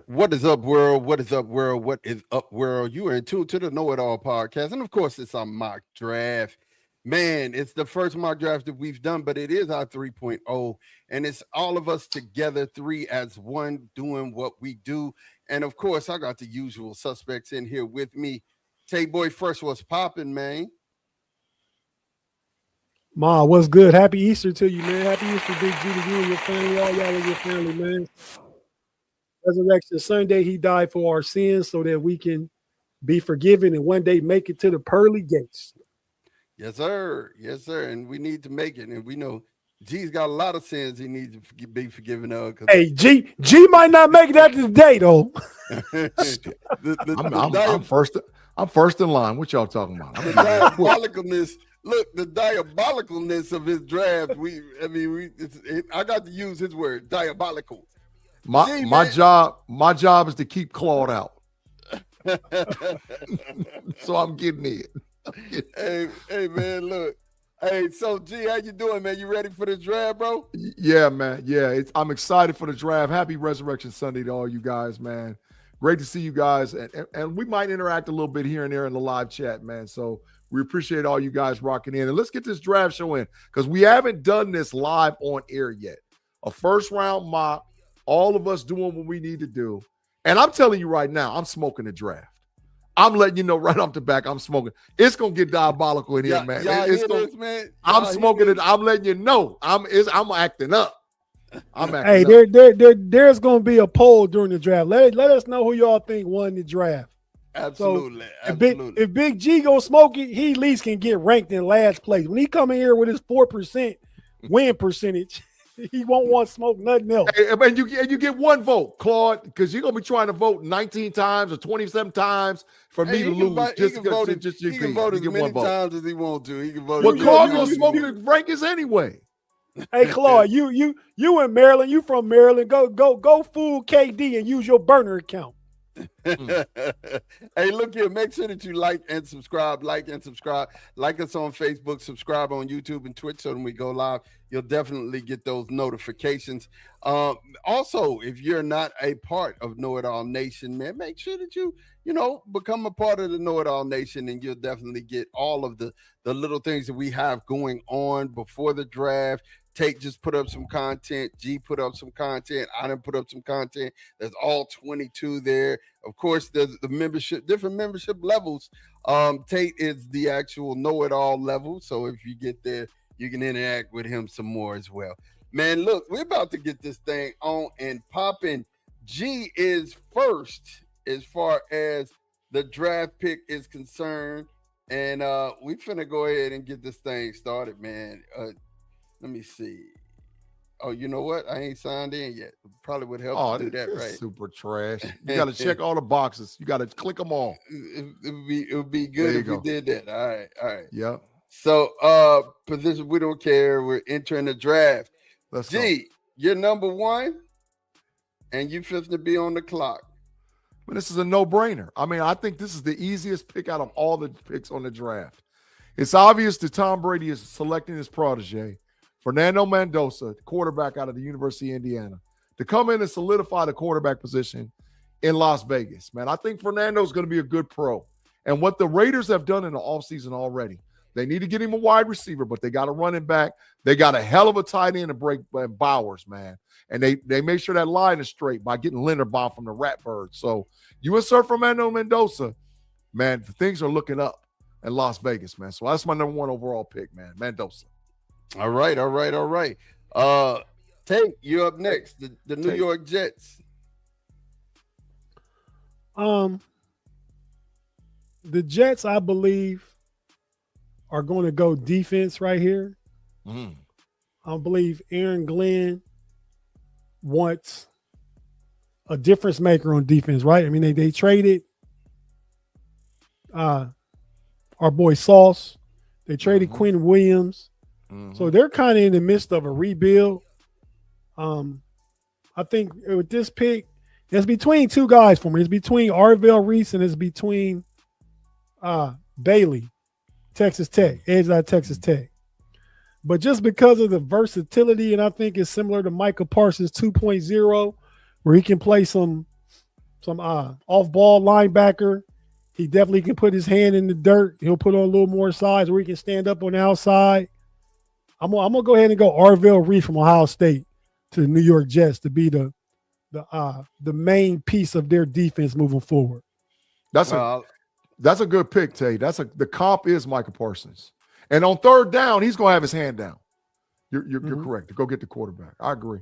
What is up, world? What is up, world? What is up, world? You are in tune to the Know It All podcast. And of course, it's our mock draft. Man, it's the first mock draft that we've done, but it is our 3.0. And it's all of us together, three as one, doing what we do. And of course, I got the usual suspects in here with me. Tate Boy, first, what's popping, man? Ma, what's good? Happy Easter to you, man. Happy Easter, Big-G, to you and your family, all y'all and your family, man. Resurrection Sunday, he died for our sins so that we can be forgiven and one day make it to the pearly gates. Yes, sir. Yes, sir. And we need to make it. And we know G's got a lot of sins he needs to be forgiven of. Hey, G might not make it out today, though. I'm first in line. What y'all talking about? The diabolicalness. Look, the diabolicalness of his draft. I got to use his word, diabolical. My job is to keep Claude out. So I'm getting it. Hey, man, look. Hey, so G, how you doing, man? You ready for the draft, bro? Yeah, man. Yeah, I'm excited for the draft. Happy Resurrection Sunday to all you guys, man. Great to see you guys. And we might interact a little bit here and there in the live chat, man. So we appreciate all you guys rocking in. And let's get this draft show in because we haven't done this live on air yet. A first round mock, all of us doing what we need to do. And I'm telling you right now, I'm smoking the draft. I'm letting you know right off the back, I'm smoking. It's gonna get diabolical in here, man. Man. I'm smoking it. I'm letting you know. I'm acting up. Hey, there's gonna be a poll during the draft. Let us know who y'all think won the draft. Absolutely. So if Big-G go smoke it, he at least can get ranked in last place. When he come in here with his 4% win percentage, he won't want to smoke nothing else. Hey, and you get one vote, Claude, because you're gonna be trying to vote 19 times or 27 times for me to lose. He can vote as many times as he wants to. He can vote. Well, Claude gonna smoke the rankings anyway. Hey, Claude, you in Maryland? You from Maryland? Go fool KD and use your burner account. Hey, look here. Make sure that you like and subscribe. Like us on Facebook. Subscribe on YouTube and Twitch so when we go live, you'll definitely get those notifications. Also, if you're not a part of Know It All Nation, man, make sure that you become a part of the Know It All Nation, and you'll definitely get all of the little things that we have going on before the draft. Tate just put up some content. G put up some content. I done put up some content. There's all 22 there. Of course, there's the membership, different membership levels. Tate is the actual know-it-all level. So if you get there, you can interact with him some more as well. Man, look, we're about to get this thing on and popping. G is first as far as the draft pick is concerned. And we finna go ahead and get this thing started, man. Let me see. Oh, you know what? I ain't signed in yet. Probably would help to do that, right? Super trash. You got to check all the boxes. You got to click them all. It would be good if we did that. All right. Yep. So, position, we don't care. We're entering the draft. Let's G, go. you're number one, and you fifth to be on the clock. But this is a no-brainer. I mean, I think this is the easiest pick out of all the picks on the draft. It's obvious that Tom Brady is selecting his protege, Fernando Mendoza, quarterback out of the University of Indiana, to come in and solidify the quarterback position in Las Vegas. Man, I think Fernando's going to be a good pro. And what the Raiders have done in the offseason already, they need to get him a wide receiver, but they got a running back. They got a hell of a tight end to break Bowers, man. And they make sure that line is straight by getting Linderbaum from the Ratbirds. So you insert Fernando Mendoza, man, things are looking up in Las Vegas, man. So that's my number one overall pick, man, Mendoza. All right. Tate, you're up next. The New York Jets. The Jets, I believe, are going to go defense right here. I believe Aaron Glenn wants a difference maker on defense, right? I mean, they traded our boy Sauce. They traded Quinn Williams. So they're kind of in the midst of a rebuild. I think with this pick, it's between two guys for me. It's between Arvell Reese and it's between Bailey, Texas Tech, edge out of Texas Tech. But just because of the versatility, and I think it's similar to Micah Parsons 2.0, where he can play some off-ball linebacker. He definitely can put his hand in the dirt. He'll put on a little more size where he can stand up on the outside. I'm gonna go ahead and go Arvell Reed from Ohio State to the New York Jets to be the main piece of their defense moving forward. That's a good pick, Tate. The comp is Micah Parsons. And on third down, he's gonna have his hand down. You're correct. To go get the quarterback. I agree.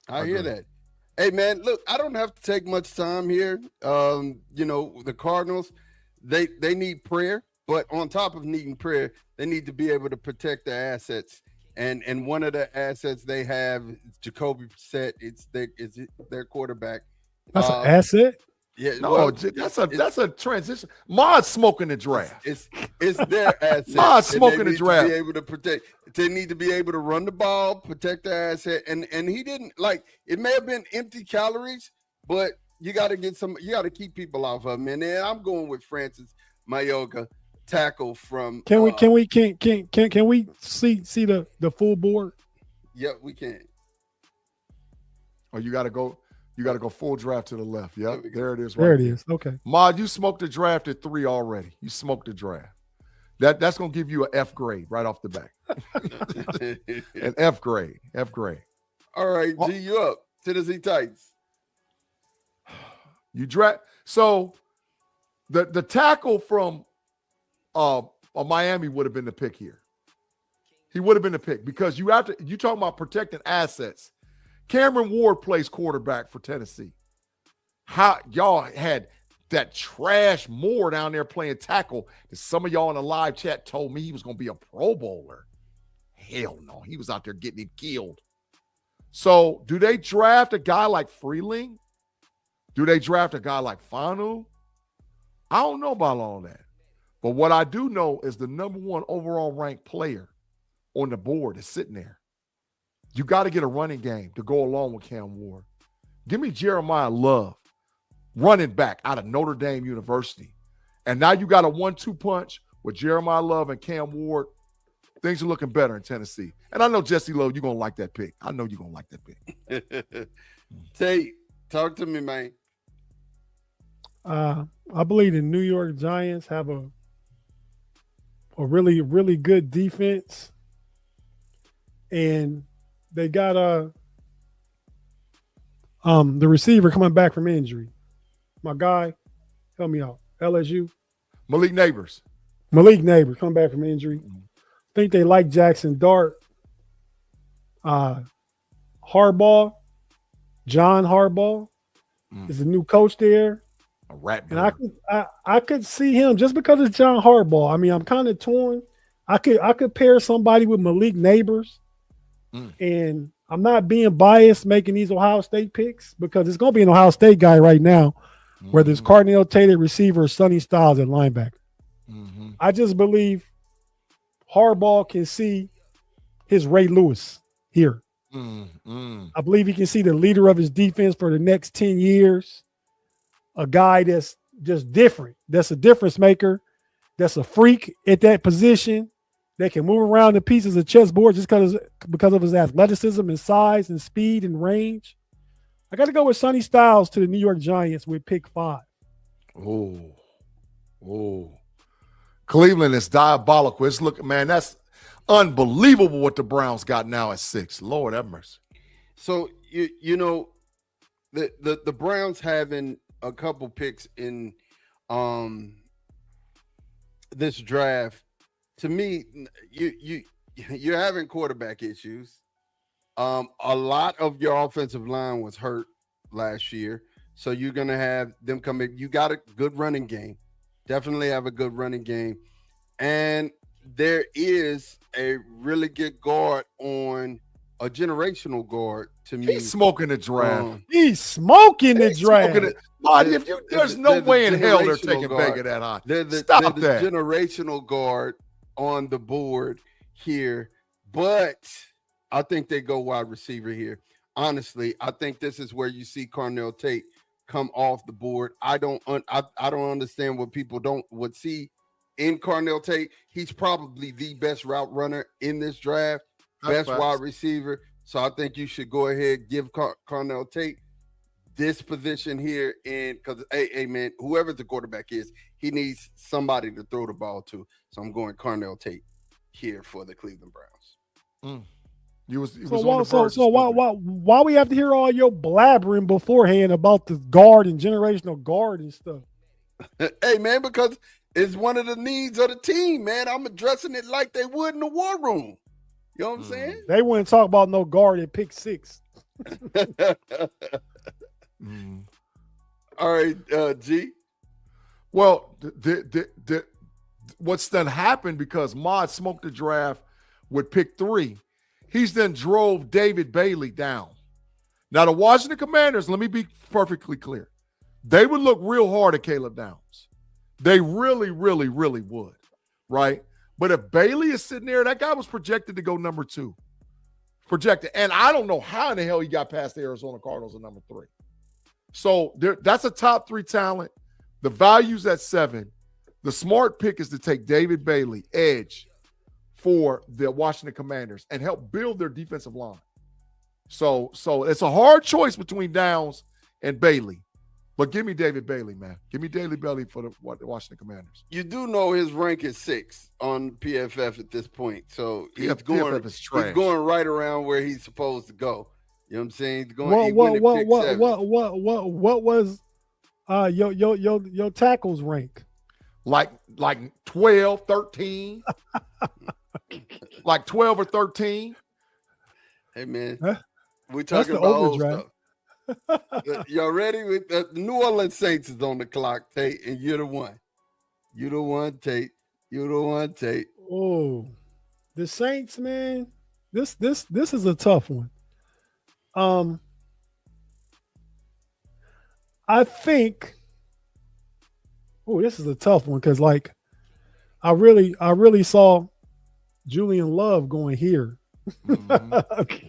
I hear that. Hey man, look, I don't have to take much time here. The Cardinals, they need prayer, but on top of needing prayer, they need to be able to protect their assets. And one of the assets they have is Jacoby Brissett. It's their quarterback. That's an asset. Yeah, no, well, that's a transition. Mod's smoking the draft. It's their asset. Mod's smoking the draft. To be able to protect. They need to be able to run the ball, protect their asset, and he didn't it. May have been empty calories, but you got to get some. You got to keep people off of him. And then I'm going with Francis Mayoga, tackle from. Can we see the full board? Yeah, we can. Oh, you got to go. You got to go full draft to the left. Yep, there it is. There it is. Okay. Mod, you smoked the draft at 3 already. You smoked the draft. That's going to give you an F grade right off the bat. An F grade. F grade. All right, G, you up. Tennessee Titans. You draft. So the tackle from Miami would have been the pick here. He would have been the pick because you talking about protecting assets. Cameron Ward plays quarterback for Tennessee. How y'all had that trash Moore down there playing tackle that some of y'all in the live chat told me he was going to be a Pro Bowler. Hell no. He was out there getting him killed. So do they draft a guy like Freeling? Do they draft a guy like Fanu? I don't know about all that. But what I do know is the number 1 overall ranked player on the board is sitting there. You got to get a running game to go along with Cam Ward. Give me Jeremiah Love, running back out of Notre Dame University. And now you got a 1-2 punch with Jeremiah Love and Cam Ward. Things are looking better in Tennessee. And I know, Jesse Love, you're going to like that pick. I know you're going to like that pick. Tate, talk to me, man. I believe the New York Giants have a really, really good defense. And they got the receiver coming back from injury. My guy, help me out. LSU. Malik Neighbors coming back from injury. I think they like Jackson Dart. Harbaugh, John Harbaugh is the new coach there. A rat. And I could see him just because it's John Harbaugh. I mean, I'm kind of torn. I could pair somebody with Malik Neighbors. And I'm not being biased making these Ohio State picks because it's going to be an Ohio State guy right now, whether it's Cardinal Tate at receiver or Sonny Styles at linebacker. I just believe Harbaugh can see his Ray Lewis here. I believe he can see the leader of his defense for the next 10 years, a guy that's just different, that's a difference maker, that's a freak at that position, that can move around the pieces of chessboard just because of his athleticism and size and speed and range. I got to go with Sonny Styles to the New York Giants with pick 5. Oh. Cleveland is diabolical. It's looking, man, that's unbelievable what the Browns got now at 6. Lord have mercy. So, you know, the Browns having a couple picks in this draft, to me, you're having quarterback issues. A lot of your offensive line was hurt last year, so you're gonna have them come in. You got a good running game, definitely have a good running game, and there is a really good guard on a generational guard. To me, he's smoking the draft. He's smoking the draft. There's no way in hell they're taking Vega that high. Stop that. Generational guard on the board here, but I think they go wide receiver here. Honestly, I think this is where you see Carnell Tate come off the board. I don't understand what people would see in Carnell Tate. He's probably the best route runner in this draft, best wide receiver. So I think you should go ahead, give Carnell Tate this position here, and because hey man, whoever the quarterback is, he needs somebody to throw the ball to. So I'm going Carnell Tate here for the Cleveland Browns. Why we have to hear all your blabbering beforehand about the guard and generational guard and stuff? Hey man, because it's one of the needs of the team, man. I'm addressing it like they would in the war room. You know what I'm saying? They wouldn't talk about no guard at pick 6. All right, G. Well, what's done happened because Mod smoked the draft with pick 3. He's then drove David Bailey down. Now, the Washington Commanders, let me be perfectly clear. They would look real hard at Caleb Downs. They really, really, really would, right? But if Bailey is sitting there, that guy was projected to go number 2. Projected. And I don't know how in the hell he got past the Arizona Cardinals at number 3. So that's a top 3 talent. The value's at 7. The smart pick is to take David Bailey, edge, for the Washington Commanders and help build their defensive line. So it's a hard choice between Downs and Bailey. But give me David Bailey, man. Give me David Bailey for the Washington Commanders. You do know his rank is 6 on PFF at this point. So he's going right around where he's supposed to go. You know what I'm saying? He's going, what was your tackles rank? Like 12, 13. Like 12 or 13. Hey man, we're talking about old stuff. Y'all ready? With the New Orleans Saints is on the clock, Tate, and you're the one. You're the one, Tate. You're the one, Tate. Oh, the Saints, man. This is a tough one. I think. Oh, this is a tough one because, like, I really saw Julian Love going here. Mm-hmm.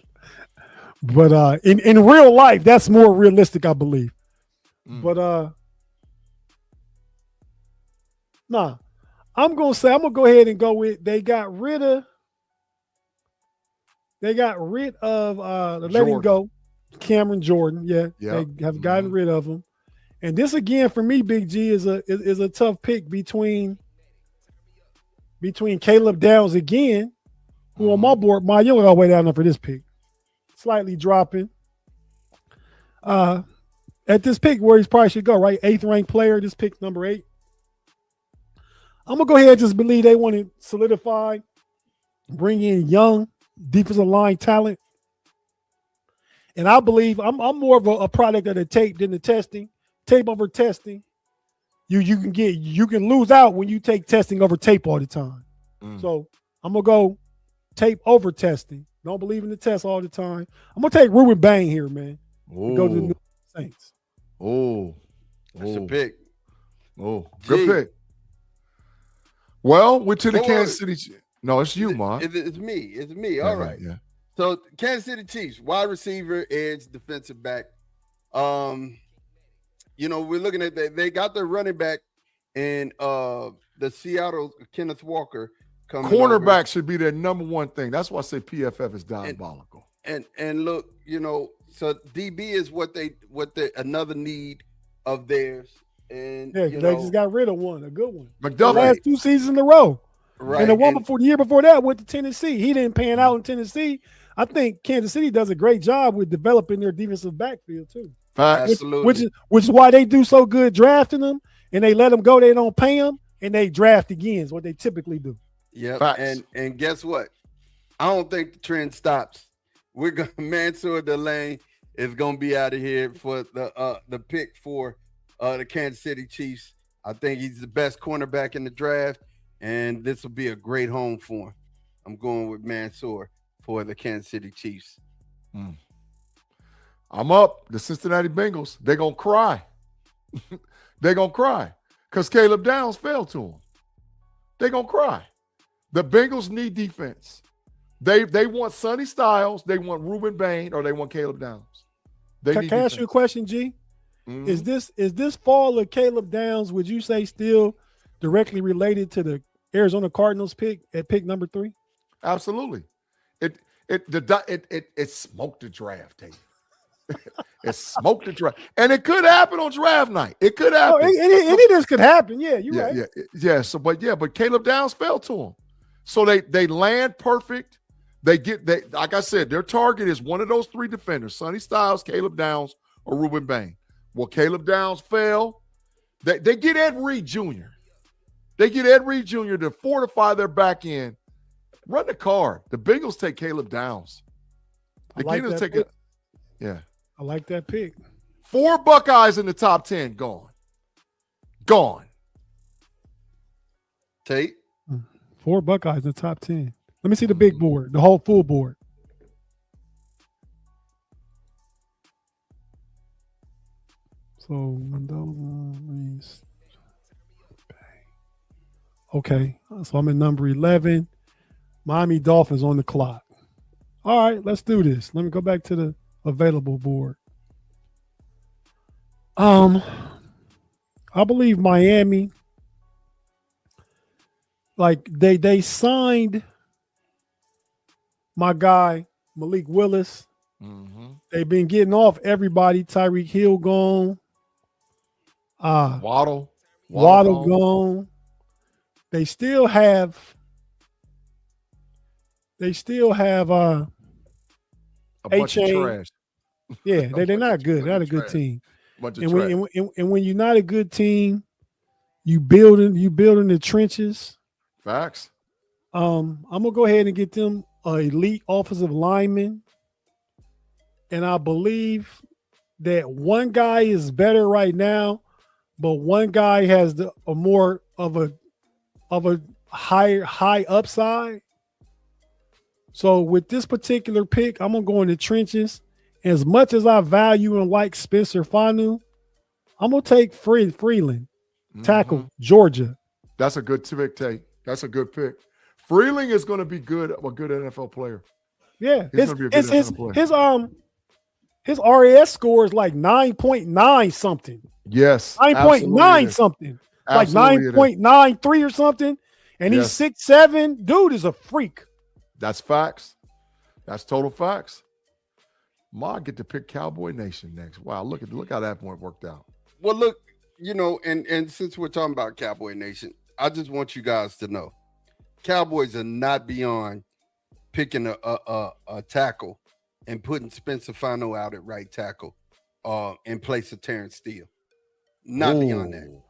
But in real life, that's more realistic, I believe. But I'm gonna go ahead and go with they got rid of letting go Cameron Jordan. Yeah, yep. They have gotten rid of him. And this again for me, Big G, is a tough pick between Caleb Downs again, who on my board, you don't got way down there for this pick. Slightly dropping at this pick where he probably should go, right? 8th ranked player, this pick number 8. I'm gonna go ahead and just believe they want to solidify, bring in young defensive line talent. And I believe I'm more of a product of the tape than the testing. Tape over testing. You can lose out when you take testing over tape all the time. So I'm gonna go tape over testing. Don't believe in the test all the time. I'm gonna take Ruben Bain here, man. Go to the New Saints. That's a pick. Good pick. Well, we're to the Kansas City. No, it's you, Mark. It's me. All right. Yeah. So Kansas City Chiefs, wide receiver, edge, defensive back. You know, we're looking at they got their running back in the Seattle Kenneth Walker. Cornerback should be their number one thing. That's why I say PFF is diabolical. And look, you know, so DB is what they another need of theirs. And they just got rid of one, a good one. McDuffie. The last 2 seasons in a row. Right. And the year before that went to Tennessee. He didn't pan out in Tennessee. I think Kansas City does a great job with developing their defensive backfield too. Absolutely. Which is why they do so good drafting them, and they let them go. They don't pay them, and they draft again. Is what they typically do. Yeah, and guess what? I don't think the trend stops. We're gonna Mansour Delane is gonna be out of here for the pick for the Kansas City Chiefs. I think he's the best cornerback in the draft, and this will be a great home for him. I'm going with Mansour for the Kansas City Chiefs. I'm up. The Cincinnati Bengals, they're going to cry. They're going to cry because Caleb Downs fell to them. They're going to cry. The Bengals need defense. They want Sonny Styles, they want Ruben Bain, or they want Caleb Downs. Can I ask you a question, G? Mm-hmm. Is this fall of Caleb Downs, would you say, still directly related to the Arizona Cardinals pick at pick number 3? Absolutely. It smoked the draft, Tate. and smoke the draft. And it could happen on draft night. It could happen. Any of this could happen. Yeah, you're right. Yeah. So, but Caleb Downs fell to him. So they land perfect. They like I said, their target is one of those three defenders: Sonny Styles, Caleb Downs, or Ruben Bain. Well, Caleb Downs fell. They get Ed Reed Jr. They get Ed Reed Jr. to fortify their back end. Run the card. The Bengals take Caleb Downs. The Bengals take it. Yeah. I like that pick. 4 Buckeyes in the top 10 gone. Gone. Tate. 4 Buckeyes in the top 10. Let me see the big board, the whole full board. So Mendoza, okay. So I'm at number 11. Miami Dolphins on the clock. All right, let's do this. Let me go back to the available board. I believe Miami, like they signed my guy Malik Willis. Mm-hmm. They've been getting off everybody. Tyreek Hill gone. Waddle gone. They still have a bunch of trash. Yeah, they're not good. They're not a good team. And when you're not a good team, you building the trenches. Facts. I'm gonna go ahead and get them an elite offensive lineman. And I believe that one guy is better right now, but one guy has a more of a high upside. So with this particular pick, I'm gonna go in the trenches. As much as I value and like Spencer Fanu, I'm gonna take Freeland, tackle Georgia. That's a good pick, Tate. That's a good pick. Freeling is going to be a good NFL player. Yeah, he's going to be a good NFL player. His RAS score is like 9.9 something. Yes, 9.9 something, like 9.93 or something. And he's 6'7". Dude is a freak. That's facts. That's total facts. Ma get to pick Cowboy Nation next. Wow, look how that point worked out. Well, look, and since we're talking about Cowboy Nation, I just want you guys to know, Cowboys are not beyond picking a tackle and putting Spencer Fano out at right tackle in place of Terrence Steele. Not beyond that.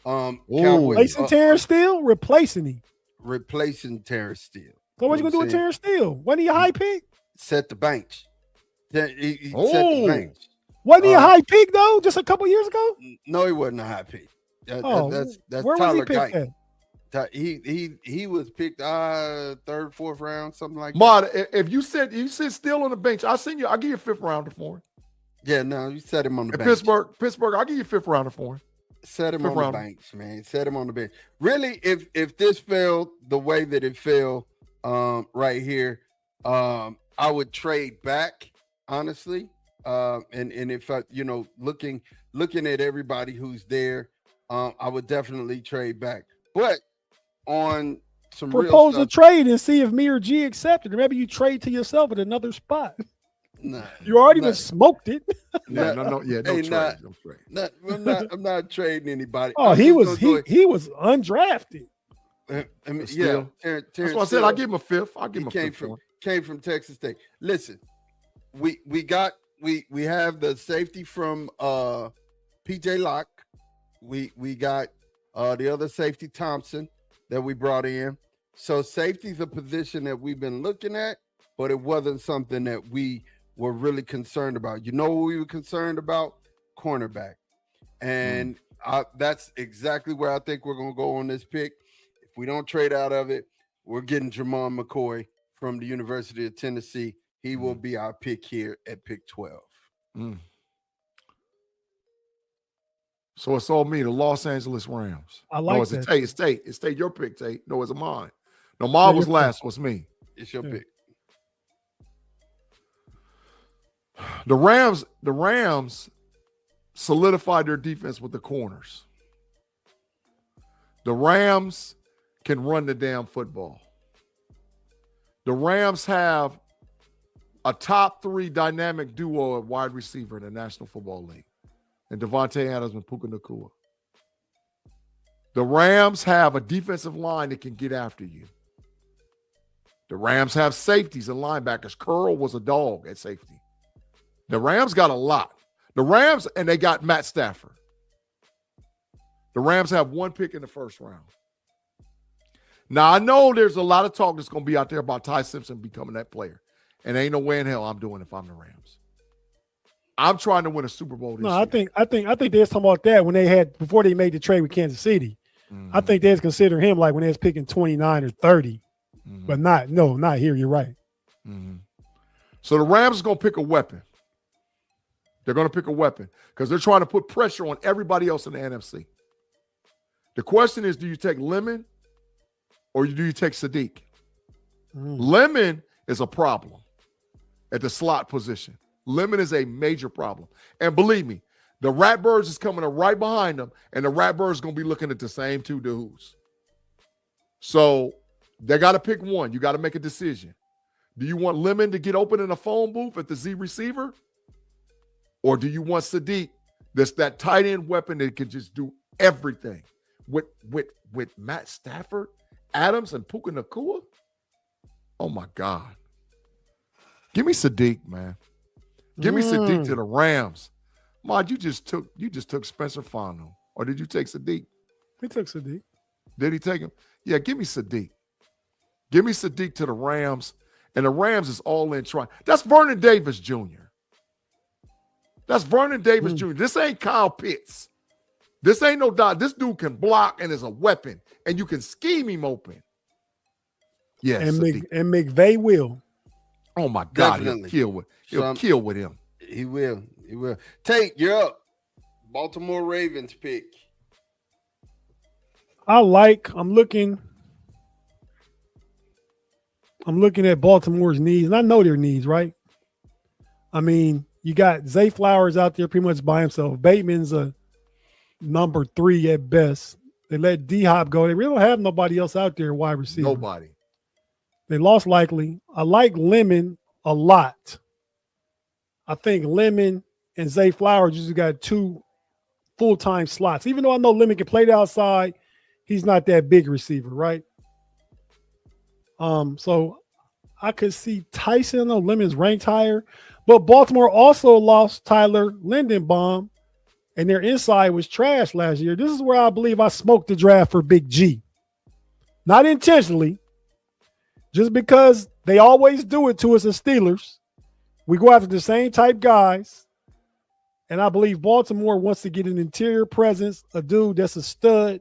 Cowboys, replacing Terrence Steele? Replacing him. Replacing Terrence Steele. So what you going to do with Terrence Steele? Wasn't he a high pick? Set the bench. He set the bench. Wasn't he a high pick, though, just a couple years ago? No, he wasn't a high pick. That's where Tyler was he picked at? He was picked 3rd, 4th round, something like Mod, that. If you sit still on the bench, I'll give you a 5th rounder for him. Yeah, no, you set him on the bench. Pittsburgh, I'll give you a 5th rounder for him. Set him on the bench, man. Set him on the bench. Really, if this fell the way that it fell right here, I would trade back, honestly. And if I, looking at everybody who's there, I would definitely trade back. But on some propose a trade and see if me or G accepted. Or maybe you trade to yourself at another spot. Nah, you already been smoked it. No trade. I'm not trading anybody. Oh, he was undrafted. I mean, Terrence that's why I said I'll give him a 5th. I'll give him a 5th. Came from Texas State. Listen, we have the safety from PJ Locke. We got the other safety Thompson that we brought in. So safety's a position that we've been looking at, but it wasn't something that we were really concerned about. You know what we were concerned about? Cornerback. And that's exactly where I think we're going to go on this pick. If we don't trade out of it, we're getting Jermon McCoy from the University of Tennessee. He will be our pick here at pick 12. So it's all me, the Los Angeles Rams. I like that. It's Tate. It's your pick, Tate. No, it's mine. No, mine was last. So it's me. It's your pick. The Rams solidified their defense with the corners. The Rams can run the damn football. The Rams have a top 3 dynamic duo at wide receiver in the National Football League. And Devontae Adams and Puka Nacua. The Rams have a defensive line that can get after you. The Rams have safeties and linebackers. Curl was a dog at safety. The Rams got a lot. The Rams, and they got Matt Stafford. The Rams have 1 pick in the first round. Now, I know there's a lot of talk that's going to be out there about Ty Simpson becoming that player. And ain't no way in hell I'm doing it if I'm the Rams. I'm trying to win a Super Bowl this year. I think they was talking about that when they had, before they made the trade with Kansas City. I think they was considering him like when they was picking 29 or 30. But not here. You're right. So the Rams is going to pick a weapon. They're going to pick a weapon because they're trying to put pressure on everybody else in the NFC. The question is, do you take Lemon or do you take Sadiq? Lemon is a problem at the slot position. Lemon is a major problem. And believe me, the Ratbirds is coming right behind them, and the Ratbirds is going to be looking at the same 2 dudes. So they got to pick one. You got to make a decision. Do you want Lemon to get open in a phone booth at the Z receiver? Or do you want Sadiq, that's that tight end weapon that can just do everything with Matt Stafford, Adams, and Puka Nacua? Oh my God. Give me Sadiq, man. Give me Sadiq to the Rams. Mod, you just took Spencer Fano. Or did you take Sadiq? He took Sadiq. Did he take him? Yeah, give me Sadiq. Give me Sadiq to the Rams. And the Rams is all in trying. That's Vernon Davis Jr. That's Vernon Davis Jr. This ain't Kyle Pitts. This ain't no dot. This dude can block and is a weapon. And you can scheme him open. Yes. And McVay will. Oh my God, Definitely. he'll kill with him. He will. Tate, you're up. Baltimore Ravens pick. I'm looking at Baltimore's needs, and I know their needs, right? I mean, you got Zay Flowers out there pretty much by himself. Bateman's a number 3 at best. They let D-Hop go. They really don't have nobody else out there wide receiver. Nobody. They lost Likely. I like Lemon a lot. I think Lemon and Zay Flowers just got 2 full-time slots. Even though I know Lemon can play the outside, he's not that big receiver, right? So I could see Tyson on Lemon's ranked higher, but Baltimore also lost Tyler Lindenbaum, and their inside was trash last year. This is where I believe I smoked the draft for Big G. Not intentionally, just because they always do it to us as Steelers. We go after the same type guys, and I believe Baltimore wants to get an interior presence, a dude that's a stud.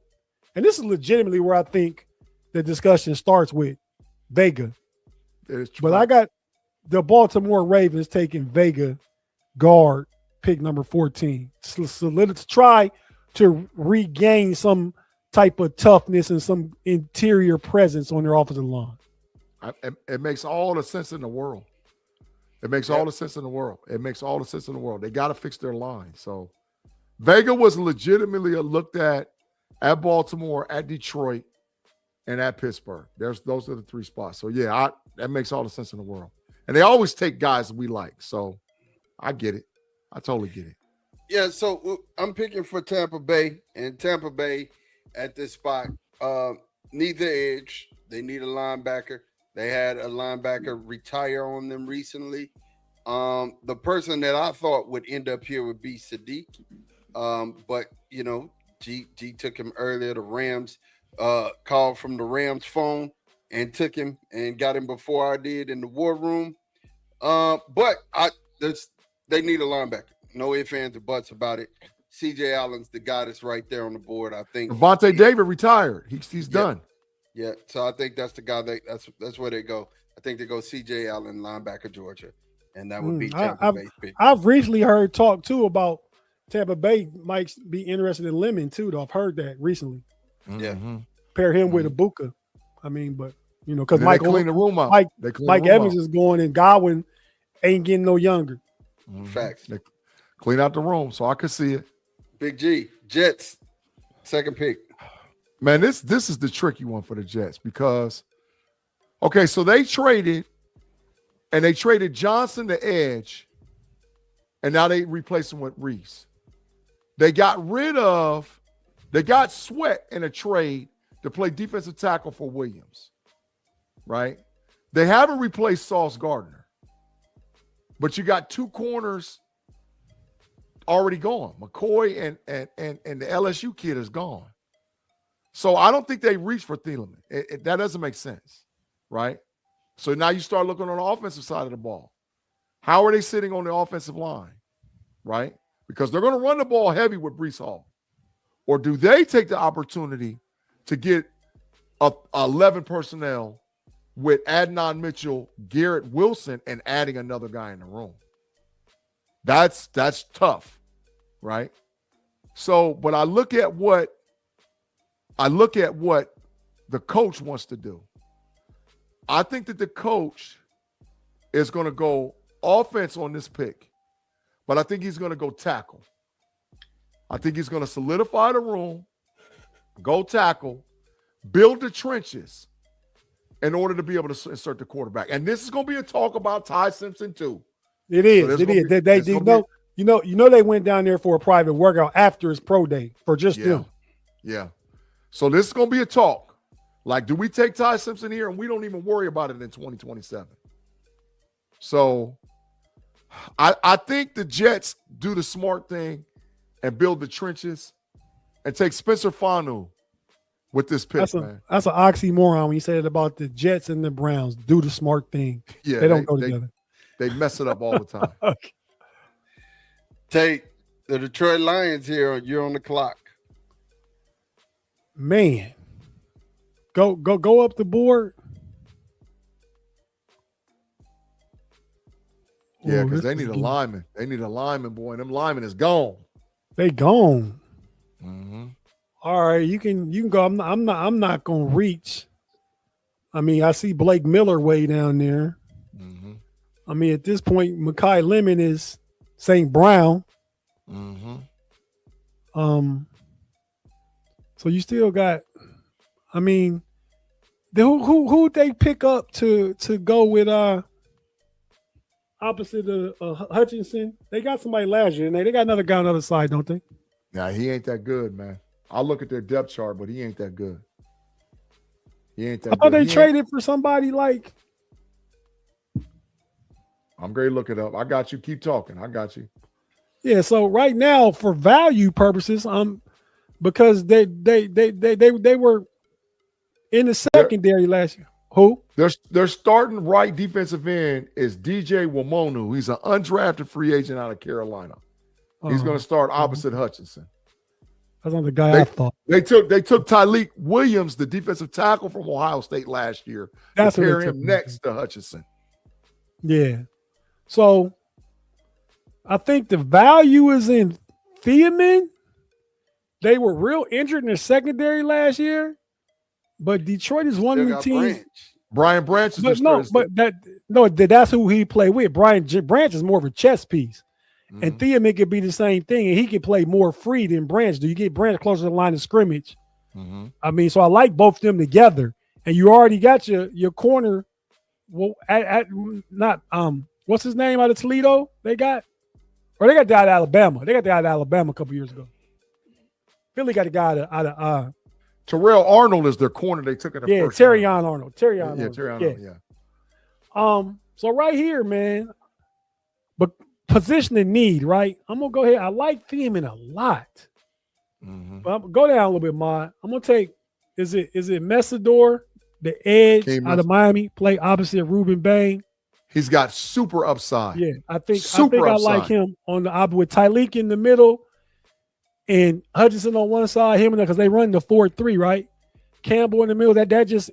And this is legitimately where I think the discussion starts with Vega. But I got the Baltimore Ravens taking Vega, guard, pick number 14. So let's try to regain some type of toughness and some interior presence on their offensive line. It makes all the sense in the world. It makes all the sense in the world. It makes all the sense in the world. They got to fix their line. So Vega was legitimately looked at Baltimore, at Detroit, and at Pittsburgh. Those are the 3 spots. So yeah, that makes all the sense in the world. And they always take guys we like. So I get it. I totally get it. Yeah, so I'm picking for Tampa Bay, and Tampa Bay at this spot needs an edge. They need a linebacker. They had a linebacker retire on them recently. The person that I thought would end up here would be Sadiq. But, you know, G took him earlier. The Rams called from the Rams phone and took him and got him before I did in the war room. But they need a linebacker. No ifs, ands, or buts about it. CJ Allen's the guy that's right there on the board. I think Devontae David retired. He's done. Yeah, so I think that's the guy that's where they go. I think they go CJ Allen, linebacker, Georgia, and that would be Tampa Bay's pick. I've recently heard talk too about Tampa Bay might be interested in Lemon too. Though I've heard that recently. Yeah, pair him with Ibuka. I mean, but you know, because Mike clean the room up. Mike Evans is going, and Godwin ain't getting no younger. Facts. They clean out the room, so I could see it. Big G, Jets, second pick. Man, this is the tricky one for the Jets because, okay, so they traded And they traded Johnson to edge, and now they replaced him with Reese. They got Sweat in a trade to play defensive tackle for Williams, right? They haven't replaced Sauce Gardner, but you got 2 corners already gone. McCoy and the LSU kid is gone. So I don't think they reached for Thielemann. That doesn't make sense, right? So now you start looking on the offensive side of the ball. How are they sitting on the offensive line, right? Because they're going to run the ball heavy with Breece Hall. Or do they take the opportunity to get 11 personnel with Adnan Mitchell, Garrett Wilson, and adding another guy in the room? That's tough, right? So, but I look at what the coach wants to do. I think that the coach is going to go offense on this pick, but I think he's going to go tackle. I think he's going to solidify the room, go tackle, build the trenches in order to be able to insert the quarterback. And this is going to be a talk about Ty Simpson too. It is. So it is. They went down there for a private workout after his pro day for just them. Yeah. So this is going to be a talk. Like, do we take Ty Simpson here and we don't even worry about it in 2027? So I think the Jets do the smart thing and build the trenches and take Spencer Fanu with this pick, man. That's an oxymoron when you say it about the Jets and the Browns. Do the smart thing. Yeah, they don't go together. They mess it up all the time. Okay. Tate, the Detroit Lions here, you're on the clock. Man. Go up the board. Yeah, because they need a lineman. They need a lineman, boy. And them linemen is gone. They gone. Mm-hmm. All right, you can go. I'm not gonna reach. I mean, I see Blake Miller way down there. Mm-hmm. I mean, at this point, Mekhi Lemon is St. Brown. Mm-hmm. So you still got. I mean, who they pick up to go with opposite of Hutchinson? They got somebody last year, and they got another guy on the other side, don't they? Nah, he ain't that good, man. I'll look at their depth chart, but he ain't that good. I thought they traded for somebody like. I'm going to look it up. I got you. Keep talking. I got you. Yeah. So right now, for value purposes, because they were in the secondary last year. Who? Their starting right defensive end is DJ Womonu. He's an undrafted free agent out of Carolina. He's going to start opposite Hutchinson. That's not the guy I thought. They took Tyleek Williams, the defensive tackle from Ohio State last year. That's to pair him next to Hutchinson. Yeah. So I think the value is in Thielemann. They were real injured in their secondary last year, but Detroit is one of the teams. Brian Branch is that's who he played with. Branch is more of a chess piece. Mm-hmm. And Thielemann could be the same thing, and he could play more free than Branch. Do you get Branch closer to the line of scrimmage? Mm-hmm. I mean, so I like both of them together. And you already got your corner. Well, what's his name out of Toledo? They got the guy out of Alabama. They got the guy out of Alabama a couple years ago. Philly got a guy out of Terrell Arnold is their corner. They took it. Terrion Arnold. Terry Arnold. Yeah. So right here, man. But position in need, right? I'm gonna go ahead. I like Thielemann a lot. Mm-hmm. But I'm gonna go down a little bit, Mod. I'm gonna take. Is it Messidor, the edge out of Miami, play opposite Ruben Bain? He's got super upside. Yeah, I think I like him on the with Tyleek in the middle and Hutchinson on one side, him and because they run the 4-3, right? Campbell in the middle. That just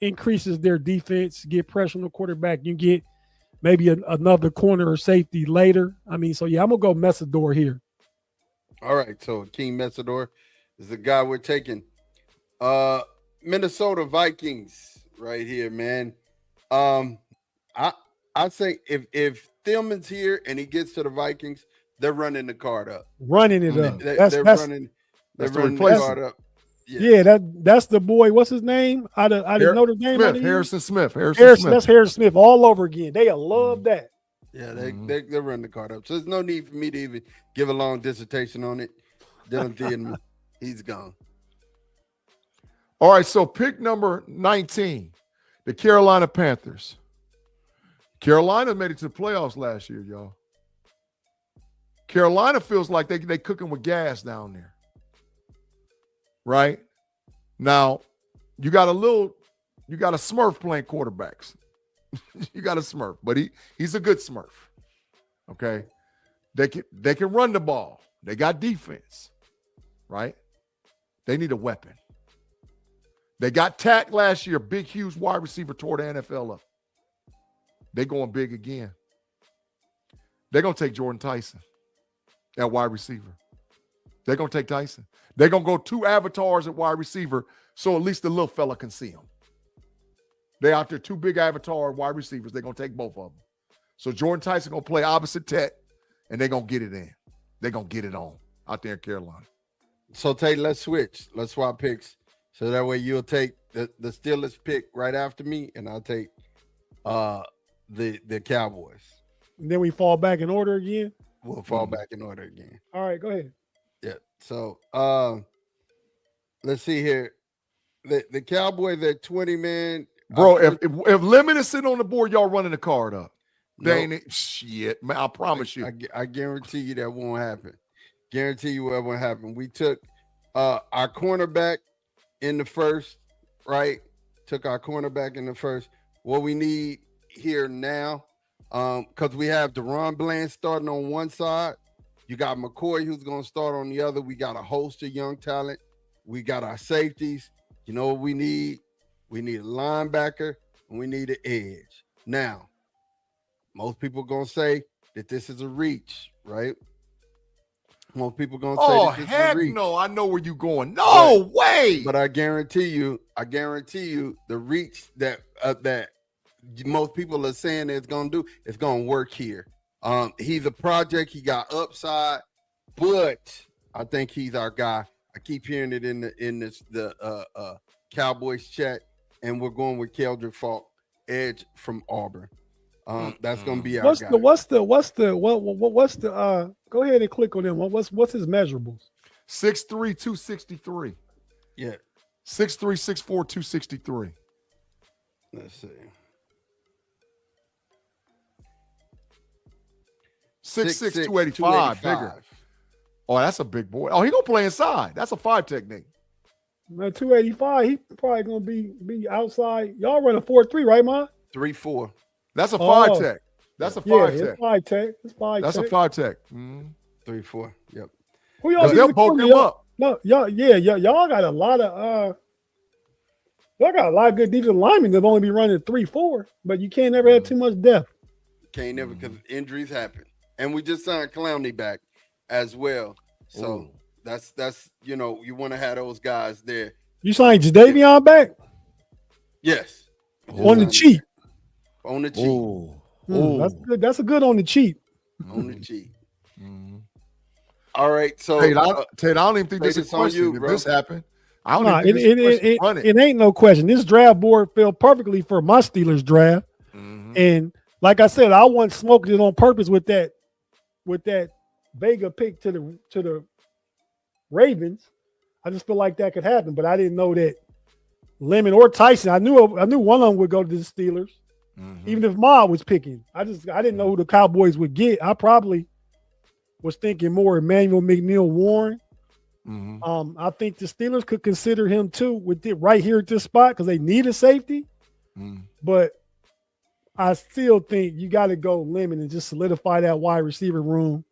increases their defense. Get pressure on the quarterback. You get maybe another corner or safety later. I mean, so yeah, I'm gonna go Messidor here. All right, so King Messidor is the guy we're taking. Minnesota Vikings right here, man. I say if Thielman's here and he gets to the Vikings, they're running the card up. Running it up. They're running the card up. Yeah, that's the boy. What's his name? Out of Notre Dame. Harrison Smith. That's Harrison Smith all over again. They love that. Yeah, they run the card up. So there's no need for me to even give a long dissertation on it. Dylan Thielen, he's gone. All right, so pick number 19, the Carolina Panthers. Carolina made it to the playoffs last year, y'all. Carolina feels like they cooking with gas down there. Right? Now, you got a Smurf playing quarterbacks. You got a Smurf, but he's a good Smurf. Okay? They can run the ball. They got defense. Right? They need a weapon. They got Tack last year, big, huge wide receiver, tore the NFL up. They going big again. They're going to take Jordan Tyson at wide receiver. They're going to take Tyson. They're going to go 2 avatars at wide receiver so at least the little fella can see them. They out there, 2 big avatar wide receivers. They're going to take both of them. So Jordan Tyson going to play opposite Tate, and they're going to get it in. They're going to get it on out there in Carolina. So, Tate, let's switch. Let's swap picks. So that way you'll take the Steelers pick right after me, and I'll take the Cowboys. And then we fall back in order again? We'll fall back in order again. All right, go ahead. Yeah. So let's see here. The Cowboys at 20, man. Bro, if Lemon is sitting on the board, y'all running the card up. They ain't shit, man. I promise you. I guarantee you that won't happen. Guarantee you that won't happen. We took our cornerback in the first, right? Took our cornerback in the first. What we need here now, because we have Deron Bland starting on one side. You got McCoy who's going to start on the other. We got a host of young talent. We got our safeties. You know what we need? We need a linebacker and we need an edge. Now, most people going to say that this is a reach, right? Most people going to say that this is a reach. No, I know where you're going. No way. But I guarantee you, the reach that most people are saying that it's going to do, it's going to work here. He's a project. He got upside, but I think he's our guy. I keep hearing it in the Cowboys chat, and we're going with Keldrick Falk, edge from Auburn. That's going to be our guy. What's the go ahead and click on him. What's his measurables? 6'3", 263. Yeah. 6'3", 6'4", 263. Let's see. 6'6", 285, bigger. Oh, that's a big boy. Oh, he gonna play inside. That's a 5 technique. 285, he probably gonna be outside. Y'all run a 4-3, right, Ma? 3-4. That's a 5 tech. That's a 5 tech. It's 5 tech. It's 5 That's tech. a 5 tech. 3-4. Yep. Who y'all they'll poke him up. No, y'all got a lot of good defensive linemen that only be running 3-4, but you can't never have too much depth. Can't never, because injuries happen. And we just signed Clowney back as well. So that's you want to have those guys there. You signed Jadeveon back? Yes. On the cheap. On the cheap. That's good. That's a good on the cheap. On the cheap. All right. So Tate, I don't even think this is a question. If this happened, I don't even think this is a question. It ain't no question. This draft board fell perfectly for my Steelers draft. And like I said, I wasn't smoking it on purpose with that Vega pick to the Ravens. I just feel like that could happen, but I didn't know that Lemon or Tyson. I knew one of them would go to the Steelers, even if Ma was picking. I didn't know who the Cowboys would get. I probably was thinking more Emmanuel McNeil Warren. I think the Steelers could consider him too with it right here at this spot because they need a safety. But I still think you got to go Lemon and just solidify that wide receiver room.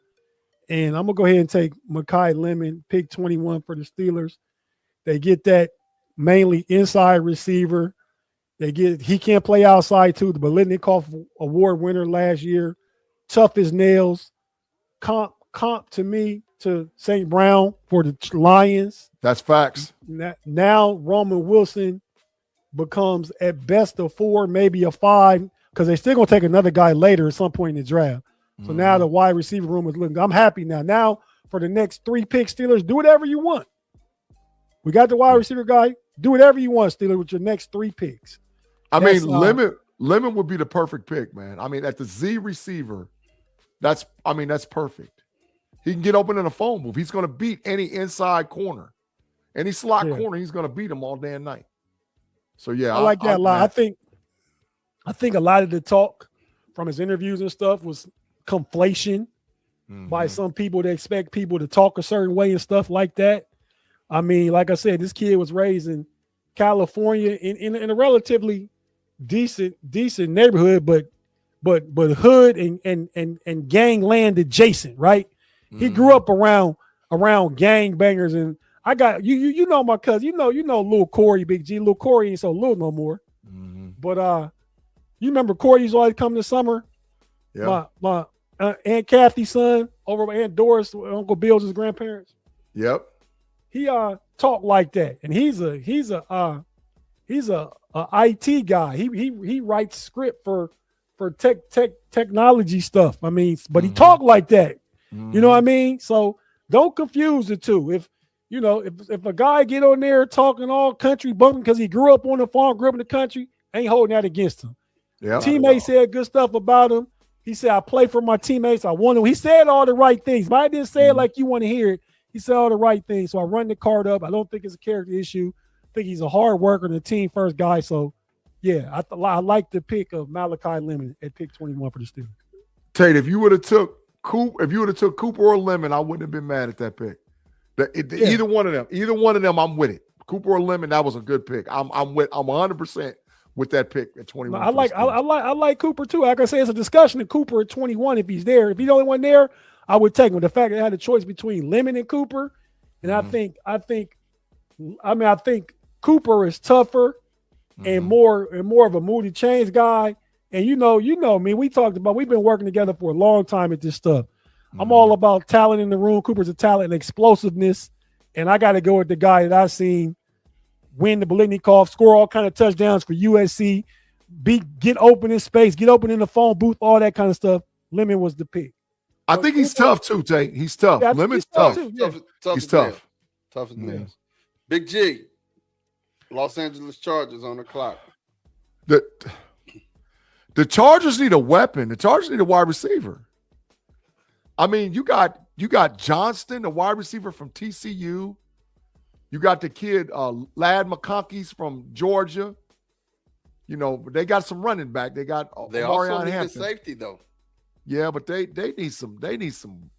And I'm going to go ahead and take Mekhi Lemon, pick 21 for the Steelers. They get that mainly inside receiver. He can't play outside too. The Biletnikoff Award winner last year. Tough as nails. Comp to me to St. Brown for the Lions. That's facts. Now Roman Wilson becomes at best a 4, maybe a 5, because they're still going to take another guy later at some point in the draft. So now the wide receiver room is looking. I'm happy now. Now for the next 3 picks, Steelers, do whatever you want We got the wide receiver guy. Do whatever you want, Steeler, with your next 3 picks. I mean, Lemon would be the perfect pick, man. I mean, at the Z receiver, that's perfect. He can get open in a phone booth. He's going to beat any inside corner, any slot corner. He's going to beat him all day and night. So yeah, I like that a lot. I think a lot of the talk from his interviews and stuff was conflation by some people that expect people to talk a certain way and stuff like that. I mean, like I said, this kid was raised in California in a relatively decent neighborhood, but hood and gangland adjacent, right? He grew up around gangbangers, and I got you know my cousin, you know Lil Corey, Big G. Lil Corey ain't so little no more. But you remember Corey used to always come this summer? Yeah. My Aunt Kathy's son over by Aunt Doris, Uncle Bill's his grandparents. Yep. He talked like that, and he's a IT guy. He writes script for technology stuff. I mean, but he talked like that. You know what I mean? So don't confuse the two. If a guy get on there talking all country bumping because he grew up on the farm, grew up in the country, ain't holding that against him. Yeah. Teammates said good stuff about him. He said, I play for my teammates. I won them. He said all the right things, but I didn't say it like you want to hear it. He said all the right things. So I run the card up. I don't think it's a character issue. I think he's a hard worker and a team first guy. So, yeah, I like the pick of Malachi Lemon at pick 21 for the Steelers. Tate, if you would have took Cooper or Lemon, I wouldn't have been mad at that pick. Either one of them, I'm with it. Cooper or Lemon, that was a good pick. I'm 100% with that pick at 21. I like Cooper too. Like I say, it's a discussion of Cooper at 21 if he's there. If he's the only one there, I would take him. The fact that I had a choice between Lemon and Cooper, and I think Cooper is tougher and more of a Moody Chains guy. And you know me. We've been working together for a long time at this stuff. I'm all about talent in the room. Cooper's a talent and explosiveness, and I got to go with the guy that I've seen win the Biletnikoff, score all kind of touchdowns for USC, get open in space, get open in the phone booth, all that kind of stuff. Lemon was the pick. I think he's tough too, Tate. He's tough. Yeah, Lemon's tough. He's tough. Tough as nails. Big G, Los Angeles Chargers on the clock. The Chargers need a weapon. The Chargers need a wide receiver. I mean, you got Johnston, the wide receiver from TCU. You got the kid Lad McConkey's from Georgia. You know, but they got some running back. They got they also need a safety though. Yeah, but they need some.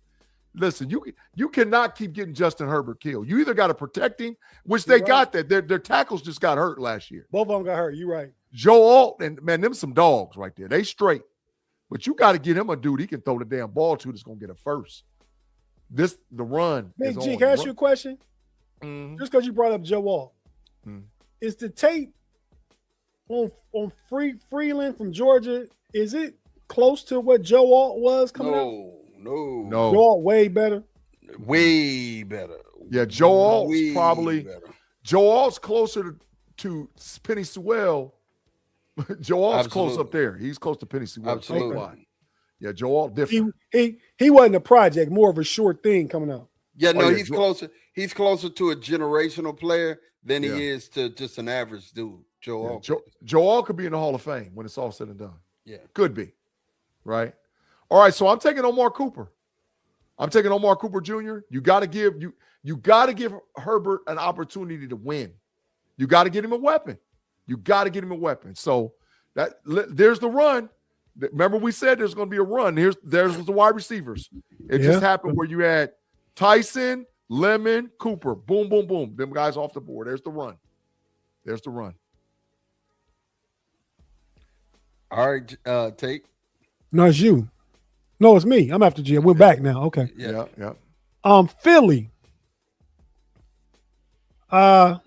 Listen, you cannot keep getting Justin Herbert killed. You either got to protect him, which they got that. Their tackles just got hurt last year. Both of them got hurt. You're right. Joe Alt and man, them some dogs right there. They straight. But you got to get him a dude he can throw the damn ball to that's gonna get it first. The run. Big G, can I ask you a question? Just because you brought up Joe Alt. Is the tape on Freeland from Georgia, is it close to what Joe Alt was coming out? No. Joe Alt way better. Way better. Yeah, Joe Alt's probably better. Joe Alt's closer to Penny Sewell. Joe Alt's close up there. He's close to Penny Sewell. Absolutely. Okay. Yeah, Joe Alt different. He wasn't a project, more of a short thing coming out. Yeah, he's closer. He's closer to a generational player than he is to just an average dude. Joe Alt. Joe Alt could be in the Hall of Fame when it's all said and done. Yeah, could be. Right. All right. So I'm taking Omar Cooper. I'm taking Omar Cooper Jr. You got to give Herbert an opportunity to win. You got to get him a weapon. So there's the run. Remember we said there's going to be a run. There's the wide receivers. It just happened where you had Tyson, Lemon, Cooper. Boom, boom, boom. Them guys off the board. There's the run. All right, Tate. No, it's you. No, it's me. I'm after G. We're back now. Okay. Yeah. Philly. Go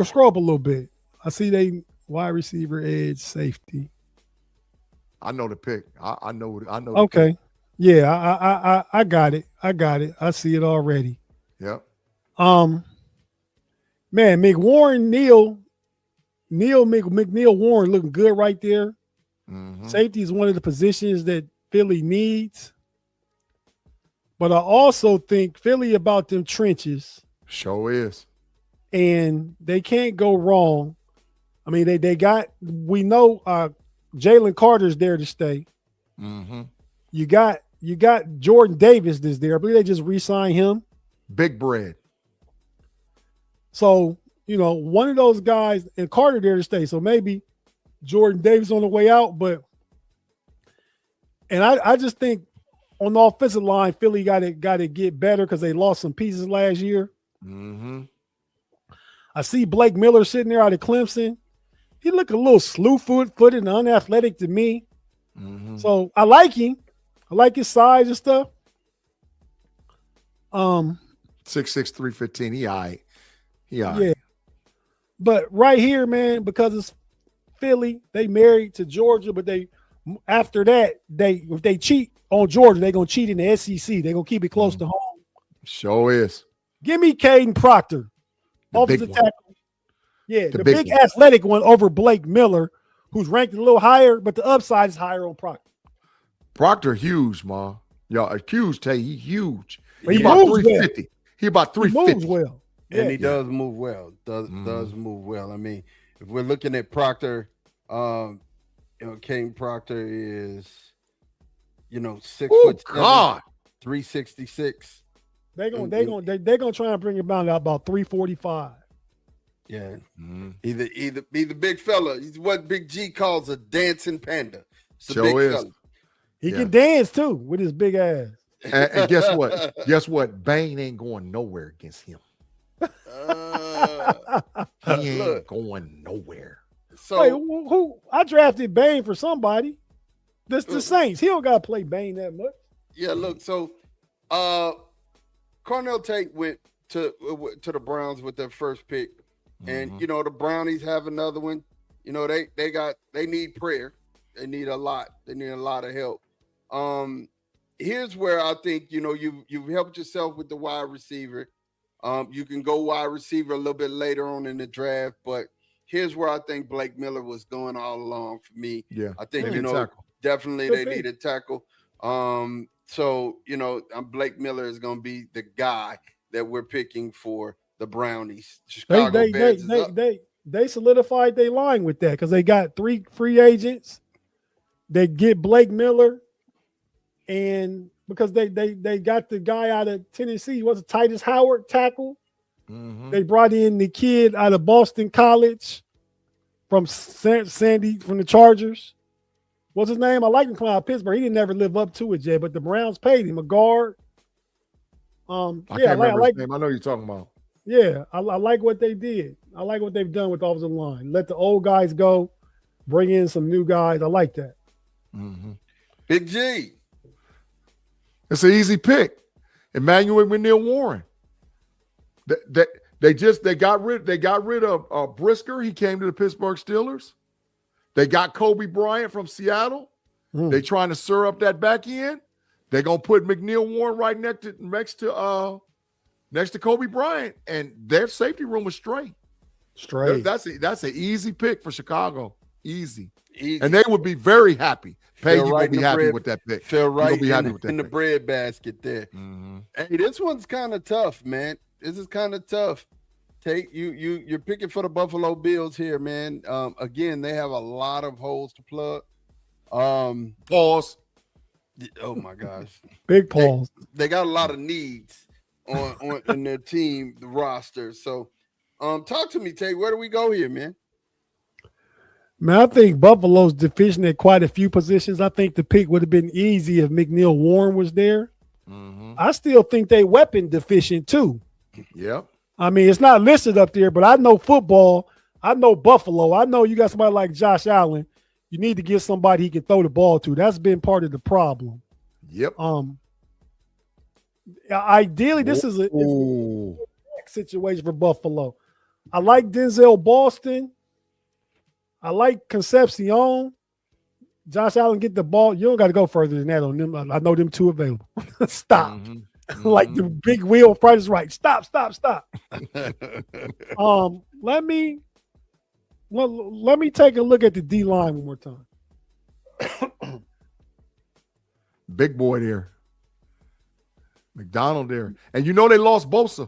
scroll up a little bit. I see they wide receiver, edge, safety. I know the pick. I know. Okay. Yeah, I got it. I see it already. Yep. Man, McNeil Warren looking good right there. Safety is one of the positions that Philly needs. But I also think Philly about them trenches. Sure is. and they can't go wrong. I mean, we know Jalen Carter's there to stay. Mm-hmm. You got Jordan Davis that's there. I believe they just re-signed him. Big bread. So, one of those guys and Carter there to stay. So maybe Jordan Davis on the way out, and I just think on the offensive line, Philly got to get better because they lost some pieces last year. Mm-hmm. I see Blake Miller sitting there out of Clemson. He looked a little slew-footed and unathletic to me. Mm-hmm. So I like him. I like his size and stuff. 6'6", 315. He all right. Yeah. But right here, man, because it's Philly, they married to Georgia, but after that, if they cheat on Georgia, they're gonna cheat in the SEC. They're gonna keep it close to home. Sure is. Give me Caden Proctor, offensive tackle. Yeah, the big athletic one over Blake Miller, who's ranked a little higher, but the upside is higher on Proctor. Proctor huge, ma. Y'all, huge, Tate. He huge. But he about moves 350. well. He about 350. He moves well. Yeah. And he does move well. Does move well. I mean, if we're looking at Proctor, Caden Proctor is, 6'7", 366. They're gonna try and bring him down to about 345. Yeah. Mm-hmm. Either big fella. He's what Big G calls a dancing panda. It's a big fella. He can dance too with his big ass. And guess what? Guess what? Bane ain't going nowhere against him. He ain't going nowhere. So wait, who I drafted Bane for somebody. That's the Saints. He don't gotta play Bane that much. Yeah, look, so Cornell Tate went to the Browns with their first pick. And the Brownies have another one. They need prayer. They need a lot. They need a lot of help. Here's where I think you've helped yourself with the wide receiver. You can go wide receiver a little bit later on in the draft, but here's where I think Blake Miller was going all along for me. Yeah, I think definitely they need a tackle. So Blake Miller is going to be the guy that we're picking for the Brownies. Chicago Bears they solidified their line with that because they got 3 free agents. They get Blake Miller, and because they got the guy out of Tennessee, was it Titus Howard tackle? Mm-hmm. They brought in the kid out of Boston College from Sandy from the Chargers. What's his name? I like him coming out of Pittsburgh. He didn't ever live up to it yet, but the Browns paid him a guard. I can't remember his name. I know you're talking about. Yeah, I like what they did. I like what they've done with the offensive line. Let the old guys go, bring in some new guys. I like that. Mm-hmm. Big G. It's an easy pick. Emmanuel McNeil Warren. They got rid of Brisker. He came to the Pittsburgh Steelers. They got Kobe Bryant from Seattle. They trying to stir up that back end. They're gonna put McNeil Warren right next to Kobe Bryant, and their safety room is straight. That's an easy pick for Chicago. Easy. And they would be very happy. Peggy will be happy with that pick. Feel right in the bread basket there. Mm-hmm. Hey, this one's kind of tough, man. This is kind of tough. Tate, you're picking for the Buffalo Bills here, man. Again, they have a lot of holes to plug. Pause. Oh my gosh. Big pause. They got a lot of needs on in their team, the roster. So talk to me, Tate. Where do we go here, man? Man, I think Buffalo's deficient at quite a few positions. I think the pick would have been easy if McNeil Warren was there. Mm-hmm. I still think they weapon deficient too. Yep. I mean, it's not listed up there, but I know football. I know Buffalo. I know you got somebody like Josh Allen. You need to get somebody he can throw the ball to. That's been part of the problem. Yep. Ideally, this is a situation for Buffalo. I like Denzel Boston. I like Concepcion. Josh Allen get the ball. You don't got to go further than that on them. I know them two available. Stop. Mm-hmm. Like the big wheel, Price is Right. Stop. Let me take a look at the D line one more time. Big boy there. McDonald there. And they lost Bosa.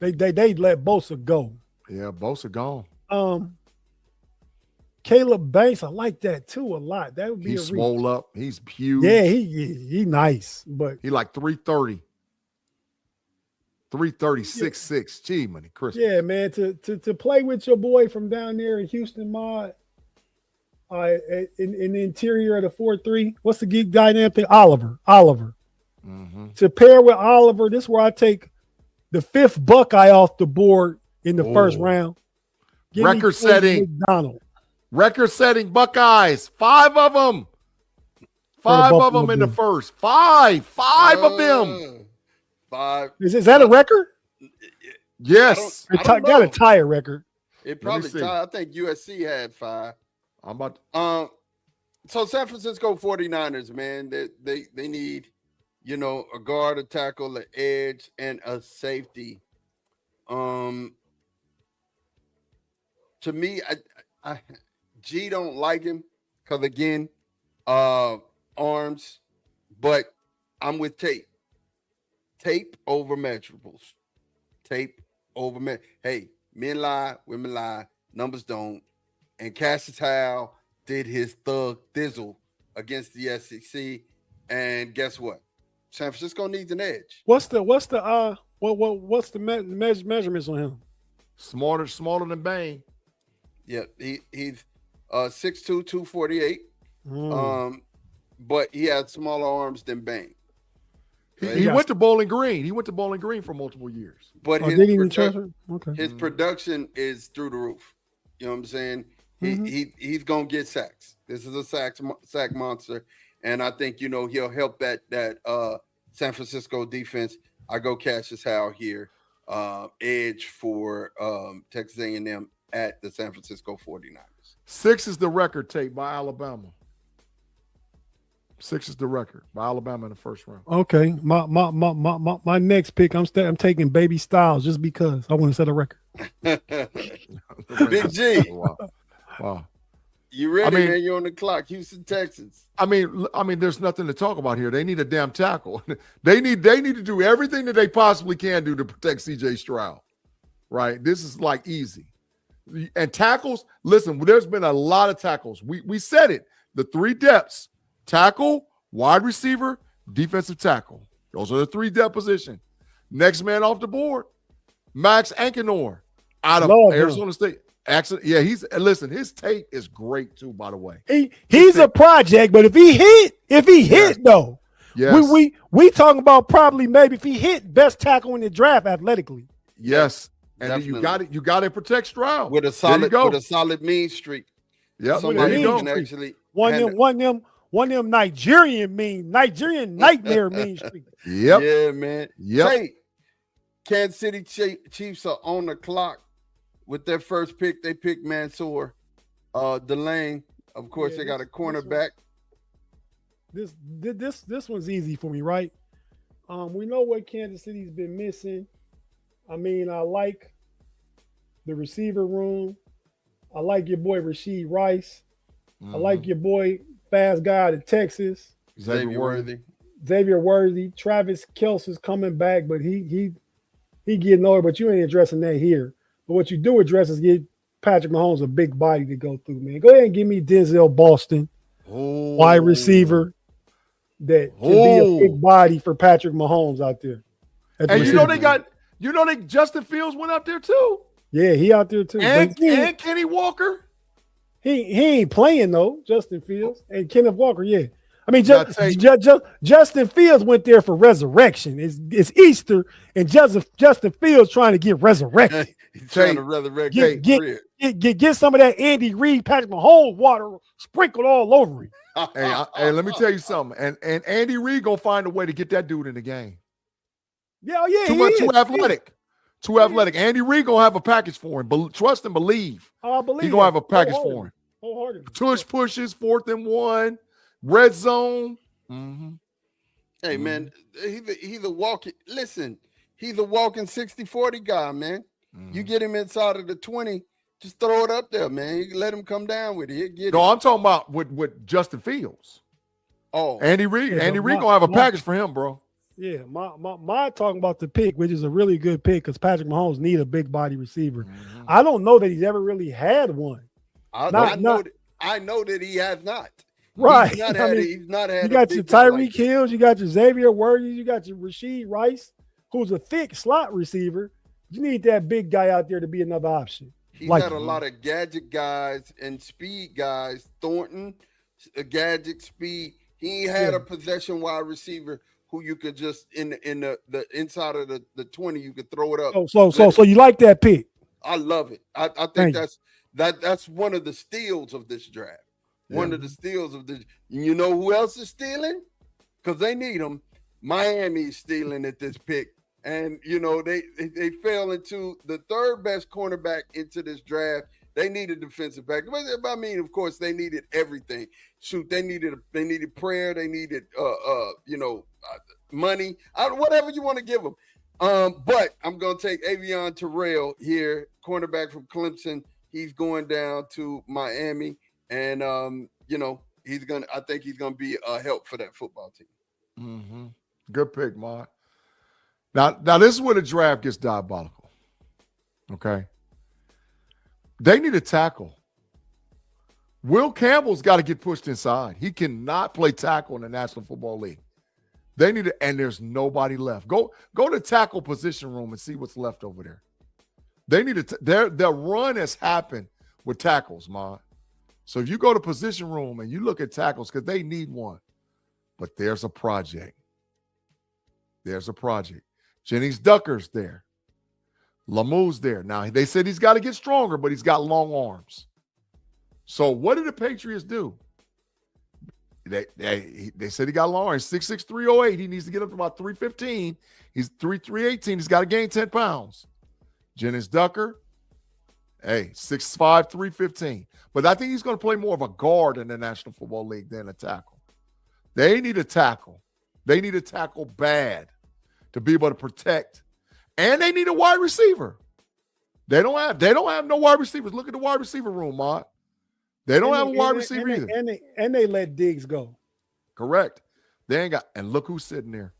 They let Bosa go. Yeah, Bosa gone. Caleb Banks, I like that too a lot. That would be He's a swole up. He's huge. Yeah, he nice, but he like 330. 6'6". Gee, money, Christmas. Yeah, man. To play with your boy from down there in Houston, Mod, in the interior of the 4-3. What's the geek dynamic thing? Oliver. Mm-hmm. To pair with Oliver, this is where I take the 5th Buckeye off the board in the first round. Record-setting Buckeyes. 5 of them. 5 of them in the first. 5 of them. 5. Is that a record? Yes. I don't got a know. tie record. It probably tied. I think USC had 5. I'm about so San Francisco 49ers, man, they need, a guard, a tackle, an edge, and a safety. To me, I G don't like him because again, arms, but I'm with Tate. Tape over measurables. Tape over Hey, men lie, women lie, numbers don't. And Cassius Howell did his thug thizzle against the SEC. And guess what? San Francisco needs an edge. What's the measurements on him? smaller than Bane. Yeah, he's 6'2", 248. But he had smaller arms than Bane. He went to Bowling Green. He went to Bowling Green for multiple years. But his production is through the roof. You know what I'm saying? He's gonna get sacks. This is a sack monster, and I think he'll help that San Francisco defense. I go Cassius Howell here, edge for Texas A&M at the San Francisco 49ers. 6 is the record, Tate, by Alabama. 6 is the record by Alabama in the first round. Okay, my next pick, I'm taking Baby Styles just because I want to set a record. Big G. Wow. You ready, man? You're on the clock. Houston, Texans. I mean, there's nothing to talk about here. They need a damn tackle. they need to do everything that they possibly can do to protect CJ Stroud. Right? This is like easy. And tackles, listen, there's been a lot of tackles. We said it. The 3 depths. Tackle, wide receiver, defensive tackle. Those are the 3 depth position. Next man off the board, Max Ankenor out of Arizona State. Yeah, his tape is great too, by the way. He's a project, but if he hit though, yes. we talking about probably maybe if he hit best tackle in the draft athletically. Yes. And then you got to protect Stroud. With a solid mean streak. Yeah, somebody there you can go. Actually one of them Nigerian nightmare mean streak. Yep. Yeah, man. Yep. Hey, Kansas City Chiefs are on the clock with their first pick. They picked Mansour Delane. Of course, they got a cornerback. This one's easy for me, right? We know what Kansas City's been missing. I mean, I like the receiver room. I like your boy Rashid Rice. I like your boy fast guy out of Texas. Xavier Worthy. Travis Kelce's coming back, but he getting older, but you ain't addressing that here. But what you do address is get Patrick Mahomes a big body to go through, man. Go ahead and give me Denzel Boston, wide receiver that can be a big body for Patrick Mahomes out there. And Justin Fields went out there too. Yeah, he out there too. And Kenny Walker. He ain't playing though, Justin Fields and Kenneth Walker. Yeah, I mean, Justin Fields went there for resurrection. It's Easter, and Justin Fields trying to get resurrected. He's trying to resurrect. Get some of that Andy Reid, Patrick Mahomes water sprinkled all over him. Hey, let me tell you something. And Andy Reid gonna find a way to get that dude in the game. Yeah, Too athletic. Too athletic. Andy Reid gonna have a package for him. Trust and believe. I believe he gonna have a package for him. Wholeheartedly. Tush pushes, 4th and 1, red zone. Mm-hmm. Hey, man, he's a walking. Listen, he's a walking 60-40 guy, man. Mm-hmm. You get him inside of the 20, just throw it up there, man. You let him come down with it. I'm talking about with Justin Fields. Oh, Andy Reid. Andy Reid gonna have a package for him, bro. Yeah, my talking about the pick, which is a really good pick because Patrick Mahomes need a big body receiver. Mhm. I don't know that he's ever really had one. I know that he has not. Right. He's not had. He's not had. You got your Tyreek Tyreek Hills, you got your Xavier Worthy, you got your Rashid Rice, who's a thick slot receiver. You need that big guy out there to be another option. He's had a lot of gadget guys and speed guys. Thornton, a gadget speed. He had a possession wide receiver who you could just in the inside of the 20, you could throw it up. So you like that pick? I love it. I think that's one of the steals of this draft. One of the steals of this. You know who else is stealing? Because they need them. Miami is stealing at this pick. And, you know, they fell into the third best cornerback into this draft. They needed defensive back. I mean, of course, they needed everything. Shoot, they needed prayer. They needed, money. Whatever you want to give them. But I'm going to take Avion Terrell here, cornerback from Clemson. He's going down to Miami. And, I think he's going to be a help for that football team. Mm-hmm. Good pick, Mark. Now this is where the draft gets diabolical. Okay. They need a tackle. Will Campbell's got to get pushed inside. He cannot play tackle in the National Football League. They need and there's nobody left. Go to tackle position room and see what's left over there. They need their run has happened with tackles, Ma. So if you go to position room and you look at tackles, because they need one, but there's a project. Jennings Ducker's there. Lamou's there. Now, they said he's got to get stronger, but he's got long arms. So what did the Patriots do? They said he got long arms. 6'6", 308. He needs to get up to about 315. He's 318. He's got to gain 10 pounds. Jennings Ducker, 6'5", 315. But I think he's going to play more of a guard in the National Football League than a tackle. They need a tackle. They need a tackle bad to be able to protect. And they need a wide receiver. They don't have no wide receivers. Look at the wide receiver room, Mark. They don't have a wide receiver either. And they let Diggs go. Correct. They ain't got, and look who's sitting there.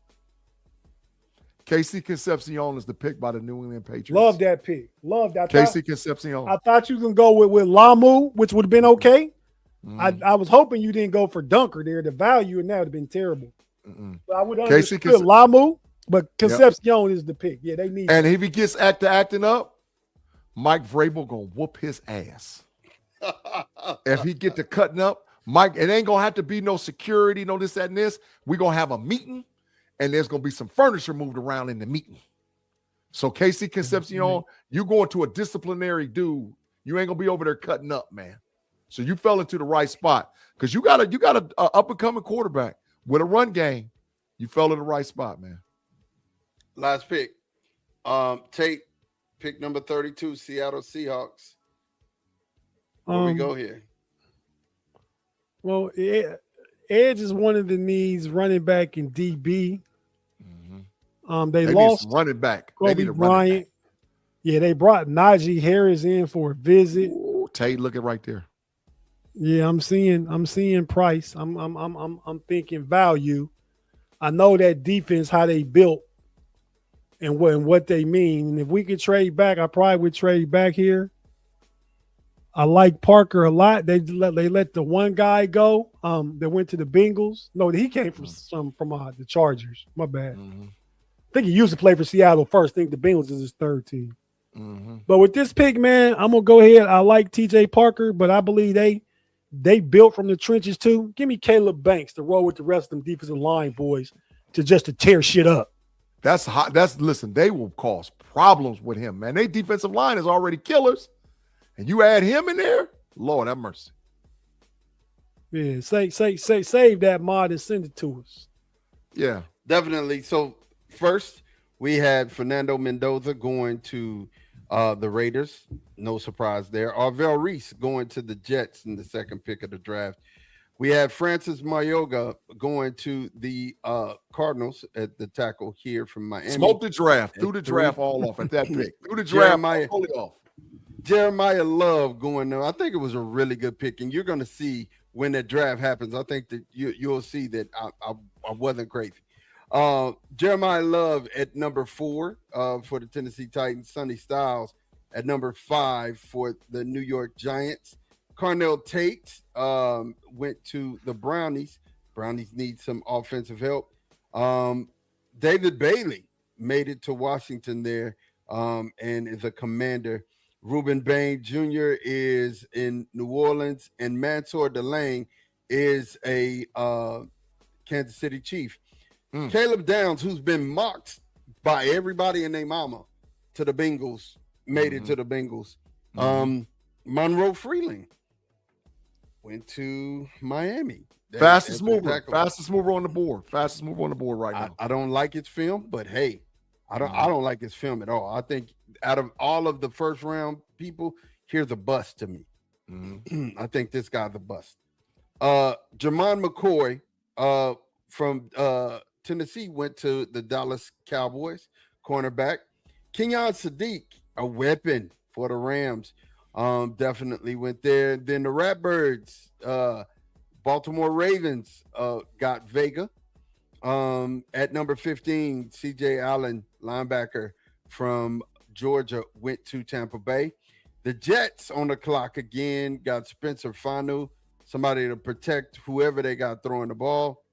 Casey Concepcion is the pick by the New England Patriots. Love that pick. Love that. Casey Concepcion. I thought you can go with Lamu, which would have been okay. Mm-hmm. I was hoping you didn't go for Dunker there. The value in that would have been terrible. Mm-mm. But I would understand Lamu, but Concepcion is the pick. Yeah, they need. And if he gets acting up, Mike Vrabel gonna whoop his ass. If he get to cutting up, Mike, it ain't gonna have to be no security, no this, that, and this. We're gonna have a meeting, and there's gonna be some furniture moved around in the meeting. So Casey Concepcion, you going to a disciplinary dude. You ain't gonna be over there cutting up, man. So you fell into the right spot because you got a up and coming quarterback with a run game. You fell in the right spot, man. Last pick, Tate, pick number 32, Seattle Seahawks. Where we go here? Well, Edge is one of the needs, running back in DB. Mm-hmm. They lost running back. Kobe They need a Bryant. running back. Yeah, they brought Najee Harris in for a visit. Ooh, Tate, look at right there. Yeah, I'm seeing price. I'm thinking value. I know that defense, how they built and what they mean. And if we could trade back, I probably would trade back here. I like Parker a lot. They let the one guy go. That went to the Bengals. No, he came from the Chargers. My bad. Mm-hmm. I think he used to play for Seattle first. I think the Bengals is his third team. Mm-hmm. But with this pick, man, I'm gonna go ahead. I like TJ Parker, but I believe they built from the trenches too. Give me Caleb Banks to roll with the rest of them defensive line boys to tear shit up. That's hot. Listen, they will cause problems with him, man. They defensive line is already killers. And you add him in there, Lord have mercy. Yeah, save that mod and send it to us. Yeah. Definitely. So first we had Fernando Mendoza going to the Raiders. No surprise there. Arvell Reese going to the Jets in the second pick of the draft. We had Francis Mayorga going to the Cardinals at the tackle here from Miami. Smoke the draft. Threw the draft all off at that pick. Threw the draft totally off. Jeremiah Love going there. I think it was a really good pick, and you're going to see when that draft happens. I think that you'll see that I wasn't crazy. Jeremiah Love at number 4 for the Tennessee Titans. Sonny Styles at number 5 for the New York Giants. Carnell Tate went to the Brownies. Brownies need some offensive help. David Bailey made it to Washington there and is a Commander. Reuben Bain Jr. is in New Orleans, and Mansour Delane is a Kansas City Chief. Caleb Downs, who's been mocked by everybody and their mama to the Bengals, made it to the Bengals. Monroe Freeling went to Miami. Fastest mover on the board. Fastest mover on the board right now. I don't like his film, but hey, I don't like his film at all. I think out of all of the first round people, here's a bust to me. I think this guy's a bust. Jermon McCoy from Tennessee went to the Dallas Cowboys, cornerback. Kenyon Sadiq, a weapon for the Rams, definitely went there. Then the Ratbirds, Baltimore Ravens got Vega. At number 15, CJ Allen, linebacker from Georgia, went to Tampa Bay. The Jets on the clock again got Spencer Fanu, somebody to protect whoever they got throwing the ball.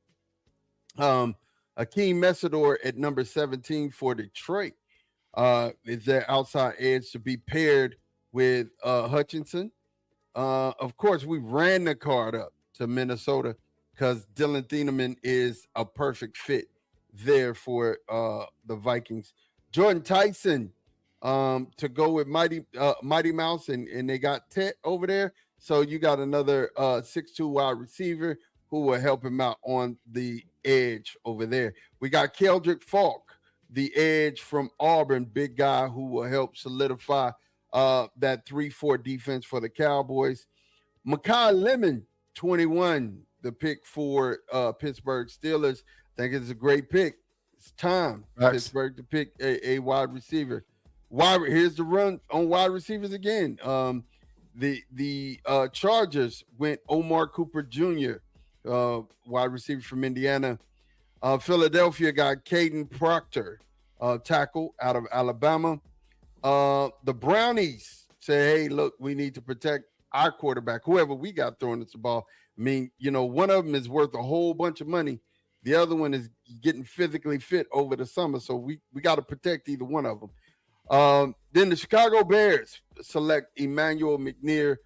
Akeem Messidor at number 17 for Detroit is their outside edge to be paired with Hutchinson. Of course, we ran the card up to Minnesota because Dylan Thieneman is a perfect fit there for the Vikings. Jordan Tyson to go with Mighty Mouse, and they got Tet over there. So you got another 6'2" wide receiver who will help him out on the edge over there. We got Keldrick Falk, the edge from Auburn, big guy who will help solidify that 3-4 defense for the Cowboys. Mekhi Lemon, 21, the pick for Pittsburgh Steelers. I think it's a great pick. It's time for Pittsburgh to pick a wide receiver. Here's the run on wide receivers again. The Chargers went Omar Cooper Jr., wide receiver from Indiana. Philadelphia got Caden Proctor, tackle out of Alabama. The Brownies say, hey, look, we need to protect our quarterback, whoever we got throwing us the ball. I mean, one of them is worth a whole bunch of money. The other one is getting physically fit over the summer. So we got to protect either one of them. Then the Chicago Bears select Emmanuel McNair.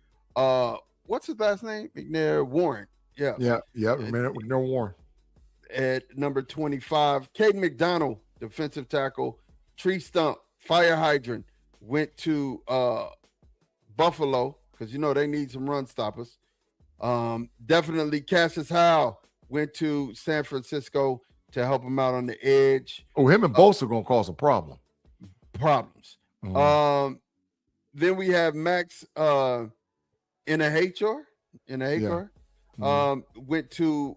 What's his last name? McNair Warren. Yeah. McNair Warren. At number 25, Caden McDonald, defensive tackle. Tree Stump, fire hydrant, went to Buffalo because, they need some run stoppers. Definitely Cassius Howell went to San Francisco to help him out on the edge. Oh, him and Bosa going to cause a problem. Problems. Then we have Max Inahachor. Went to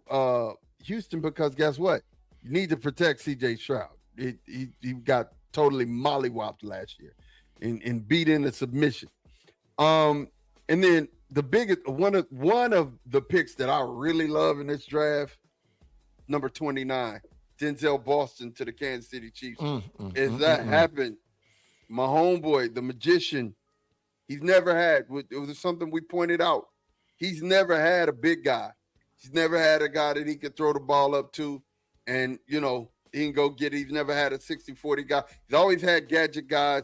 Houston because guess what? You need to protect C.J. Stroud. He got totally mollywopped last year and beat in a submission. And then the biggest one of the picks that I really love in this draft, number 29, Denzel Boston to the Kansas City Chiefs. Happened? My homeboy, the magician, he's never had. It was something we pointed out. He's never had a big guy. He's never had a guy that he could throw the ball up to, and he can go get it. He's never had a 60-40 guy. He's always had gadget guys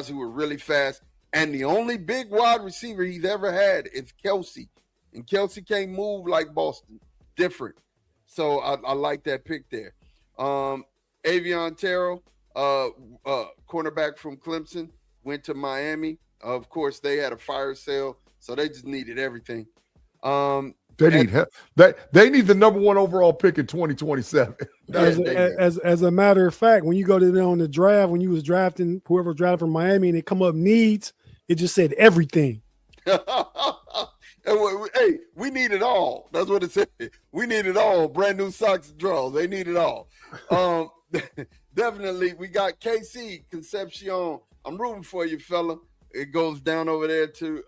who were really fast. And the only big wide receiver he's ever had is Kelsey. And Kelsey can't move like Boston. Different. So I like that pick there. Avion Terrell, cornerback from Clemson, went to Miami. Of course, they had a fire sale, so they just needed everything. They need help. They need the number 1 overall pick in 2027. As a matter of fact, when you go to on the draft, when you was drafting whoever drafted from Miami and they come up needs, it just said everything. Hey, we need it all. That's what it said. We need it all. Brand new socks and drawers. They need it all. Definitely, we got KC Concepcion. I'm rooting for you, fella. It goes down over there to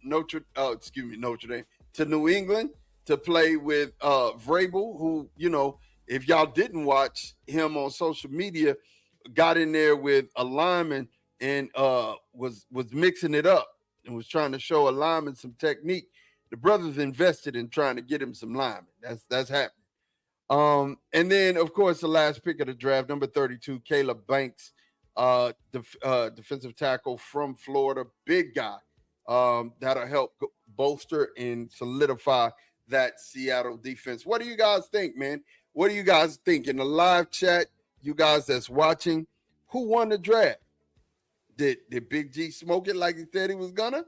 Notre Dame, to New England to play with Vrabel, who if y'all didn't watch him on social media, got in there with a lineman and was mixing it up and was trying to show a lineman some technique. The brothers invested in trying to get him some linemen. That's happening. And then, of course, the last pick of the draft, number 32, Caleb Banks, defensive tackle from Florida, big guy. That'll help bolster and solidify that Seattle defense. What do you guys think, man? What do you guys think? In the live chat, you guys that's watching, who won the draft? Did Big G smoke it like he said he was gonna?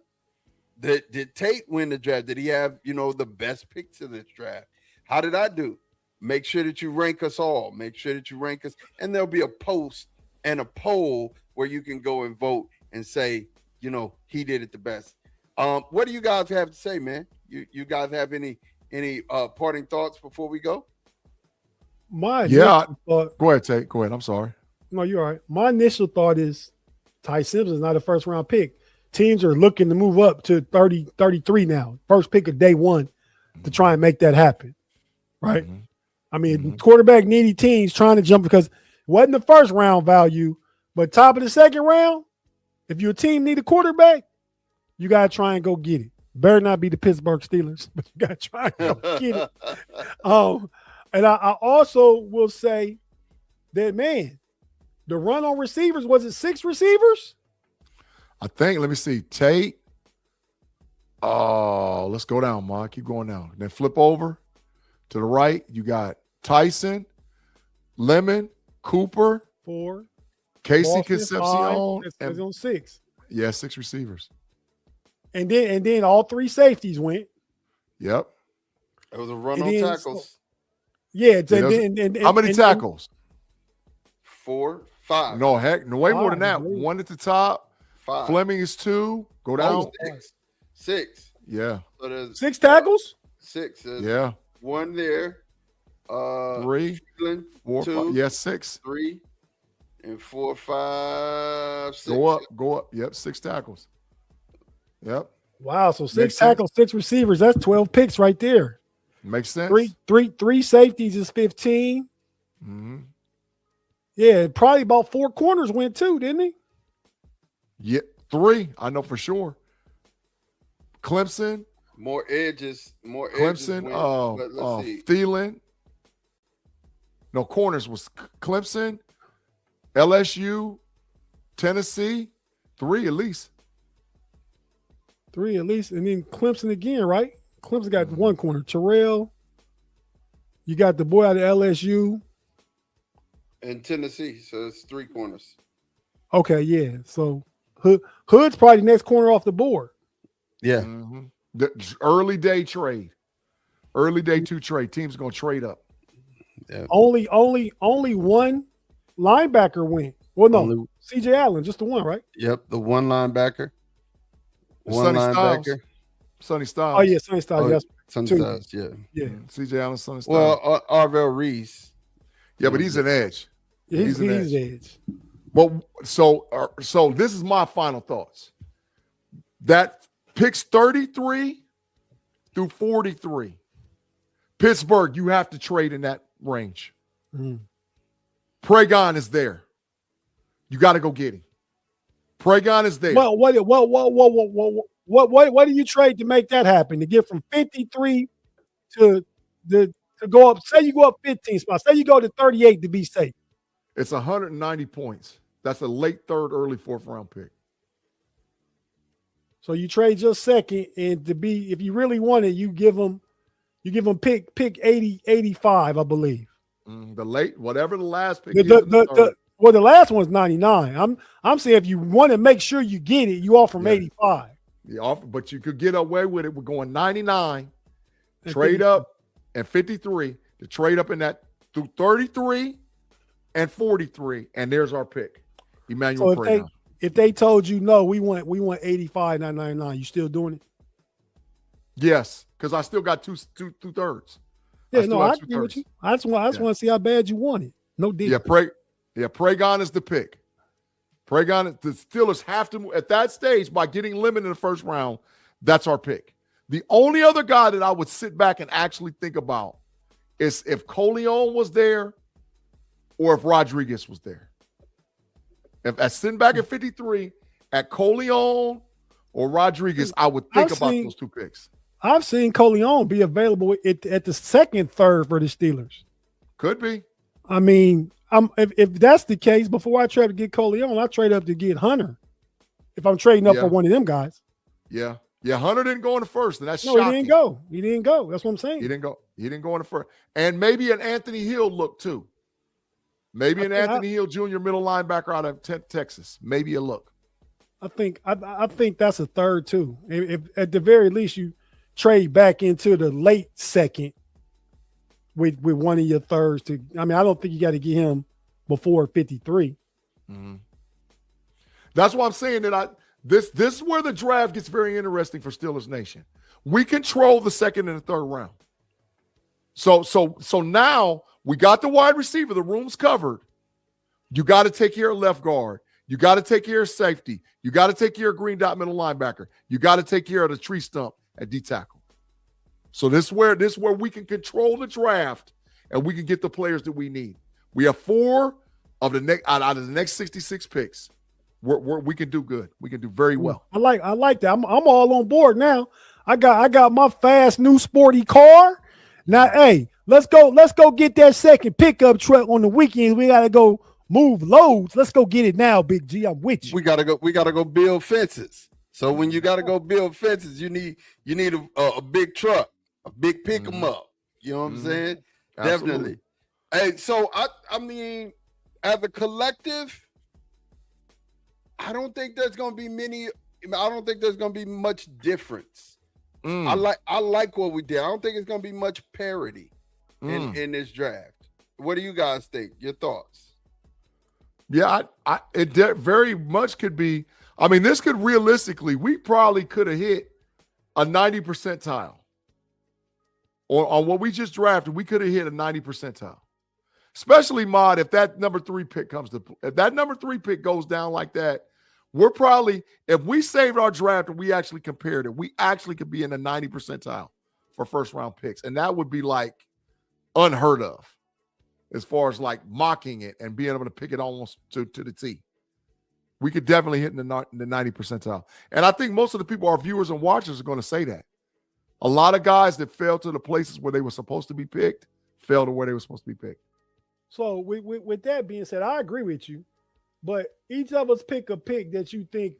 Did Tate win the draft? Did he have, the best picks of this draft? How did I do? Make sure that you rank us all. Make sure that you rank us. And there'll be a post and a poll where you can go and vote and say, he did it the best. What do you guys have to say, man? You guys have any parting thoughts before we go? Go ahead, Tate. Go ahead. I'm sorry. No, you're all right. My initial thought is Ty Simpson is not a first round pick. Teams are looking to move up to 30, 33 now. First pick of day one to try and make that happen. Right? Mm-hmm. I mean, quarterback needy teams trying to jump because it wasn't the first round value, but top of the second round, if your team need a quarterback, you got to try and go get it. Better not be the Pittsburgh Steelers, but you got to try and go get it. And I also will say that, man, the run on receivers, was it 6 receivers? I think, let me see, Tate. Oh, let's go down, Mark. Keep going down. Then flip over to the right. You got Tyson, Lemon, Cooper, 4, Casey Concepcion, and on 6. Yeah, 6 receivers. And then all 3 safeties went. Yep. It was a run on tackles. How many tackles? 4, 5. No, heck, no, way more than that. 1 at the top. 5. Fleming is 2. Go down. 6. Yeah. So there's 6 tackles? 6. Yeah. 1 there. 3, 4, 2, 5. Yeah, 6. 3, and 4, 5, 6. Go up. Yep, 6 tackles. Yep. Wow. So 6 tackles, 6 receivers. That's 12 picks right there. Makes sense. Three safeties is 15. Mm-hmm. Yeah, probably about 4 corners went too, didn't he? Yeah, 3. I know for sure. Clemson. More edges. Clemson. Let's see. Thielen. No, corners was Clemson, LSU, Tennessee. 3 at least. 3 at least. And then Clemson again, right? Clemson got 1 corner. Terrell. You got the boy out of LSU. And Tennessee. So it's 3 corners. Okay, yeah. So Hood's probably the next corner off the board. Yeah. Mm-hmm. The early day trade. Early day 2 trade. Teams going to trade up. Yeah. Only 1 linebacker went. Well, no, CJ Allen, just the 1, right? Yep, the 1 linebacker. Sonny linebacker. Sonny Styles. Oh, yeah, Sonny Styles. Yes. Sonny Styles, yeah. CJ Allen, Sonny Styles. Well, Arvell Reese. Yeah, but he's an edge. Yeah, he's an edge. But so this is my final thoughts. That picks 33 through 43. Pittsburgh, you have to trade in that range. Mm-hmm. Pregon is there. You got to go get him. Pregon is there. Well, what do you trade to make that happen? To get from 53 to go up. Say you go up 15 spots. Say you go to 38 to be safe. It's 190 points. That's a late 3rd, early 4th round pick. So you trade your second, and to be, if you really want it, you give them pick 80, 85, I believe. The late, whatever the last pick. The last one's 99. I'm saying if you want to make sure you get it, you offer them 85. You offer, but you could get away with it. We're going 99, trade up, and 53 to trade up in that through 33 and 43, and there's our pick, Emmanuel. So if they told you no, we want 85, not 99, you still doing it? Yes, because I still got two thirds. Yeah, I agree with you. I just want to see how bad you want it. No deal. Yeah, Pregon is the pick. Pregon, the Steelers have to move at that stage by getting Lemon in the first round. That's our pick. The only other guy that I would sit back and actually think about is if Coleon was there or if Rodriguez was there. If I sitting back at 53, at Coleon or Rodriguez, I would think about those two picks. I've seen Coleon be available at the second, third for the Steelers. Could be. I mean, if that's the case, before I try to get Coleon, I trade up to get Hunter. If I'm trading up for one of them guys. Yeah. Yeah, Hunter didn't go in the first, and that's no, shocking. He didn't go. He didn't go. That's what I'm saying. He didn't go in the first. And maybe an Anthony Hill look too. Maybe an Anthony Hill Jr. middle linebacker out of Texas. Maybe a look. I think that's a third too. If at the very least you trade back into the late second with one of your thirds to. I mean, I don't think you got to get him before 53. Mm-hmm. That's why I'm saying that this is where the draft gets very interesting for Steelers Nation. We control the second and the third round. So now we got the wide receiver. The room's covered. You got to take care of left guard. You got to take care of safety. You got to take care of green dot middle linebacker. You got to take care of the tree stump at D tackle. So this is where we can control the draft and we can get the players that we need. We have 4 of the next out of the next 66 picks. We can do good. We can do very well. I like that. I'm all on board now. I got my fast new sporty car. Now, hey, let's go get that second pickup truck on the weekends. We gotta go move loads. Let's go get it now, Big G. I'm with you. We gotta go build fences. So when you gotta go build fences, you need a big truck, a big pick 'em up. You know what I'm saying? Absolutely. Definitely. Hey, so I mean, as a collective, I don't think there's gonna be much difference. I like what we did. I don't think it's gonna be much parity in this draft. What do you guys think? Your thoughts? Yeah, it very much could be. I mean, this could realistically, we probably could have hit a 90 percentile. On what we just drafted, we could have hit a 90 percentile. Especially, Mod, if that number 3 pick goes down like that, we're probably, if we saved our draft and we actually compared it, we actually could be in the 90 percentile for first round picks. And that would be like unheard of as far as like mocking it and being able to pick it almost to the T. We could definitely hit in the 90 percentile. And I think most of the people, our viewers and watchers, are going to say that. A lot of guys that fell to the places where they were supposed to be picked fell to where they were supposed to be picked. So with that being said, I agree with you. But each of us pick a pick that you think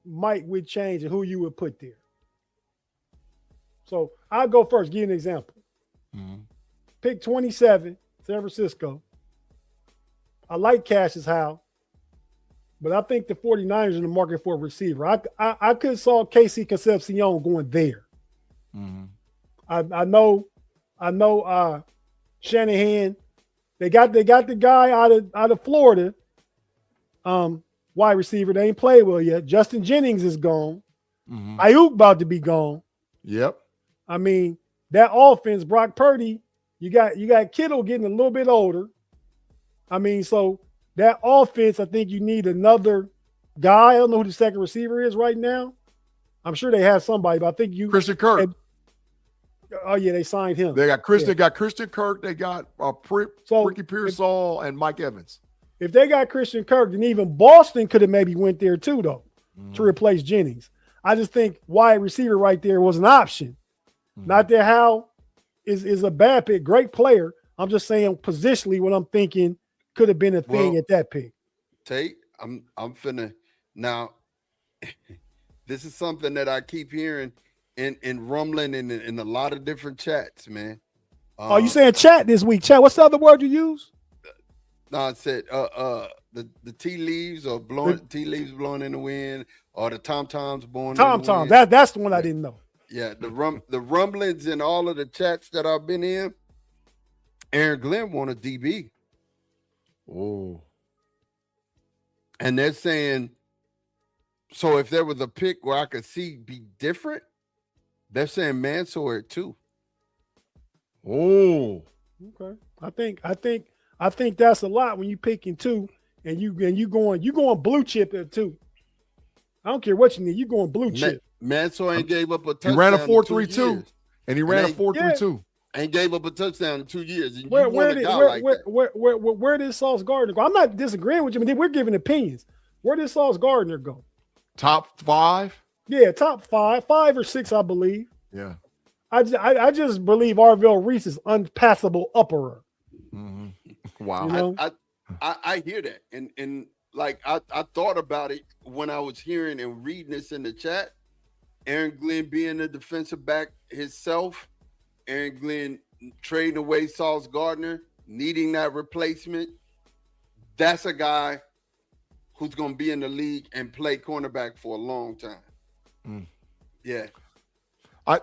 would change and who you would put there. So I'll go first. Give you an example. Mm-hmm. Pick 27, San Francisco. I like Cassius Howe, but I think the 49ers are in the market for a receiver. I could saw Casey Concepcion going there. Mm-hmm. I know Shanahan. They got the guy out of Florida. Wide receiver, they ain't played well yet. Justin Jennings is gone. Mm-hmm. Ayuk about to be gone. Yep. I mean, that offense, Brock Purdy, you got Kittle getting a little bit older. I mean, so that offense, I think you need another guy. I don't know who the second receiver is right now. I'm sure they have somebody, but I think Christian Kirk. Oh yeah, they signed him. They got Christian. They got Christian Kirk. They got Ricky Pearsall and Mike Evans. If they got Christian Kirk, then even Boston could have maybe went there too, though, to replace Jennings. I just think wide receiver right there was an option. Not that Howe is a bad pick, great player. I'm just saying positionally what I'm thinking could have been a thing at that pick. Tate, I'm finna now. This is something that I keep hearing in rumbling in a lot of different chats, man. You saying chat this week? Chat. What's the other word you use? No, I said the tea leaves or tea leaves blowing in the wind, or the tom-toms blowing in the wind. That's the one I didn't know. Yeah, the rumblings in all of the chats that I've been in. Aaron Glenn won a DB. Oh. And they're saying, so if there was a pick where I could see be different, they're saying Mansour at 2. Oh. Okay. I think that's a lot when you picking 2 and you going blue chip at 2. I don't care what you need. You going blue chip. Mansour ain't gave up a touchdown. He ran a 4.32, and he ran a 4.32. And gave up a touchdown in 2 years. And Where did Sauce Gardner go? I'm not disagreeing with you, but we're giving opinions. Where did Sauce Gardner go? Top 5? Yeah, top 5 or 6, I believe. Yeah. I just believe Arvell Reese is unpassable upperer. Mm-hmm. Wow. You know? I hear that. And like I thought about it when I was hearing and reading this in the chat. Aaron Glenn being a defensive back himself, Aaron Glenn trading away Sauce Gardner, needing that replacement. That's a guy who's going to be in the league and play cornerback for a long time. Yeah. I'm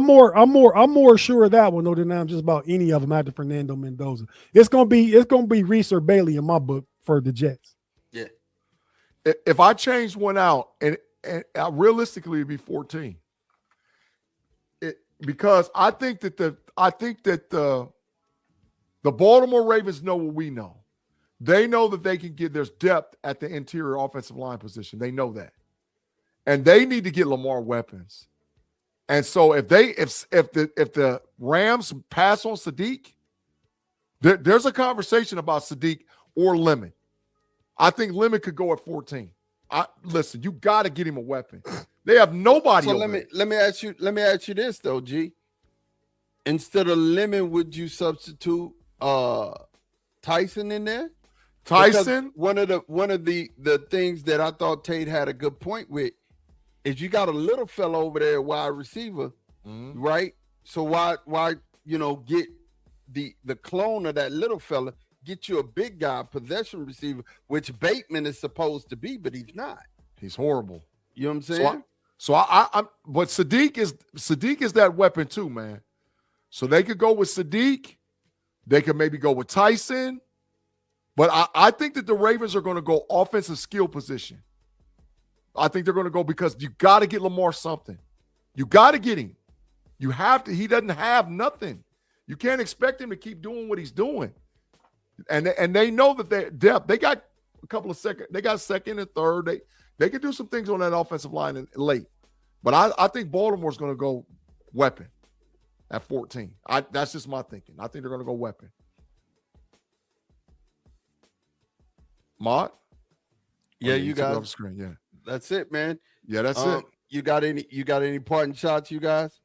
more sure of that one though than I'm just about any of them after Fernando Mendoza. It's gonna be Reese or Bailey in my book for the Jets. Yeah. If I changed one out and realistically it'd be 14. Because I think that the Baltimore Ravens know what we know. They know that they can get there's depth at the interior offensive line position. They know that. And they need to get Lamar weapons. And so if the Rams pass on Sadiq, there's a conversation about Sadiq or Lemon. I think Lemon could go at 14. Listen, you got to get him a weapon. They have nobody. So let me ask you this though, G. Instead of Lemon, would you substitute Tyson in there? Tyson. Because one of the things that I thought Tate had a good point with is you got a little fella over there, wide receiver, right? So why get the clone of that little fella, get you a big guy, possession receiver, which Bateman is supposed to be, but he's not. He's horrible. You know what I'm saying? But Sadiq is that weapon too, man. So they could go with Sadiq. They could maybe go with Tyson. But I think that the Ravens are going to go offensive skill position. I think they're going to go because you got to get Lamar something. You got to get him. You have to. He doesn't have nothing. You can't expect him to keep doing what he's doing. And they know that they depth. They got a couple of second. They got second and third. They can do some things on that offensive line late. But I think Baltimore's going to go weapon at 14. That's just my thinking. I think they're going to go weapon. Mott? Yeah, you guys. Off screen. Yeah. That's it, man. Yeah, that's it. You got any parting shots, you guys?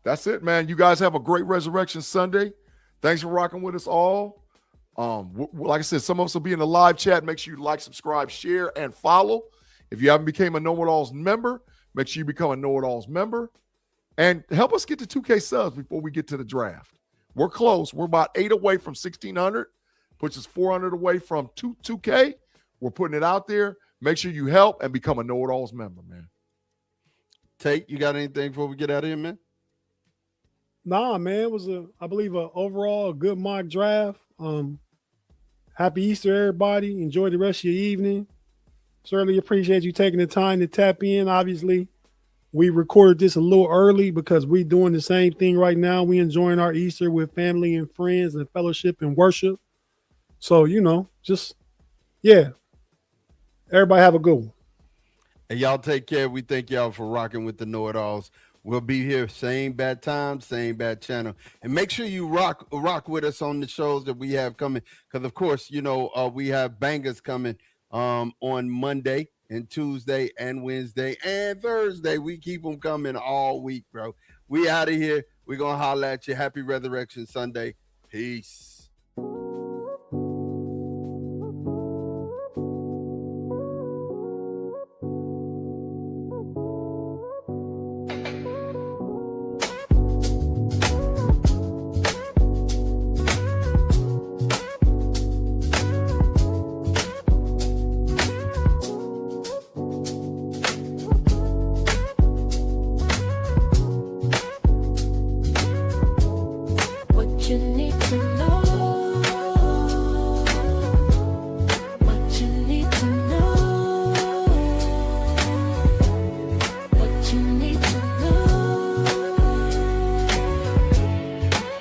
That's it, man. You guys have a great Resurrection Sunday. Thanks for rocking with us all. Like I said, some of us will be in the live chat. Make sure you like, subscribe, share, and follow. If you haven't become a KnoItAllz member, make sure you become a KnoItAllz member. And help us get to 2K subs before we get to the draft. We're close. We're about 8 away from 1,600, puts us 400 away from 2K. We're putting it out there. Make sure you help and become a KnoItAllz member, man. Tate, you got anything before we get out of here, man? Nah, man. It was I believe overall a good mock draft. Happy Easter, everybody. Enjoy the rest of your evening. Certainly appreciate you taking the time to tap in. Obviously, we recorded this a little early because we're doing the same thing right now. We enjoying our Easter with family and friends and fellowship and worship. So, everybody have a good one. And y'all take care. We thank y'all for rocking with the KnoItAllz. We'll be here same bad time, same bad channel. And make sure you rock with us on the shows that we have coming. Because, of course, we have bangers coming on Monday and Tuesday and Wednesday and Thursday. We keep them coming all week, bro. We out of here. We're going to holler at you. Happy Resurrection Sunday. Peace.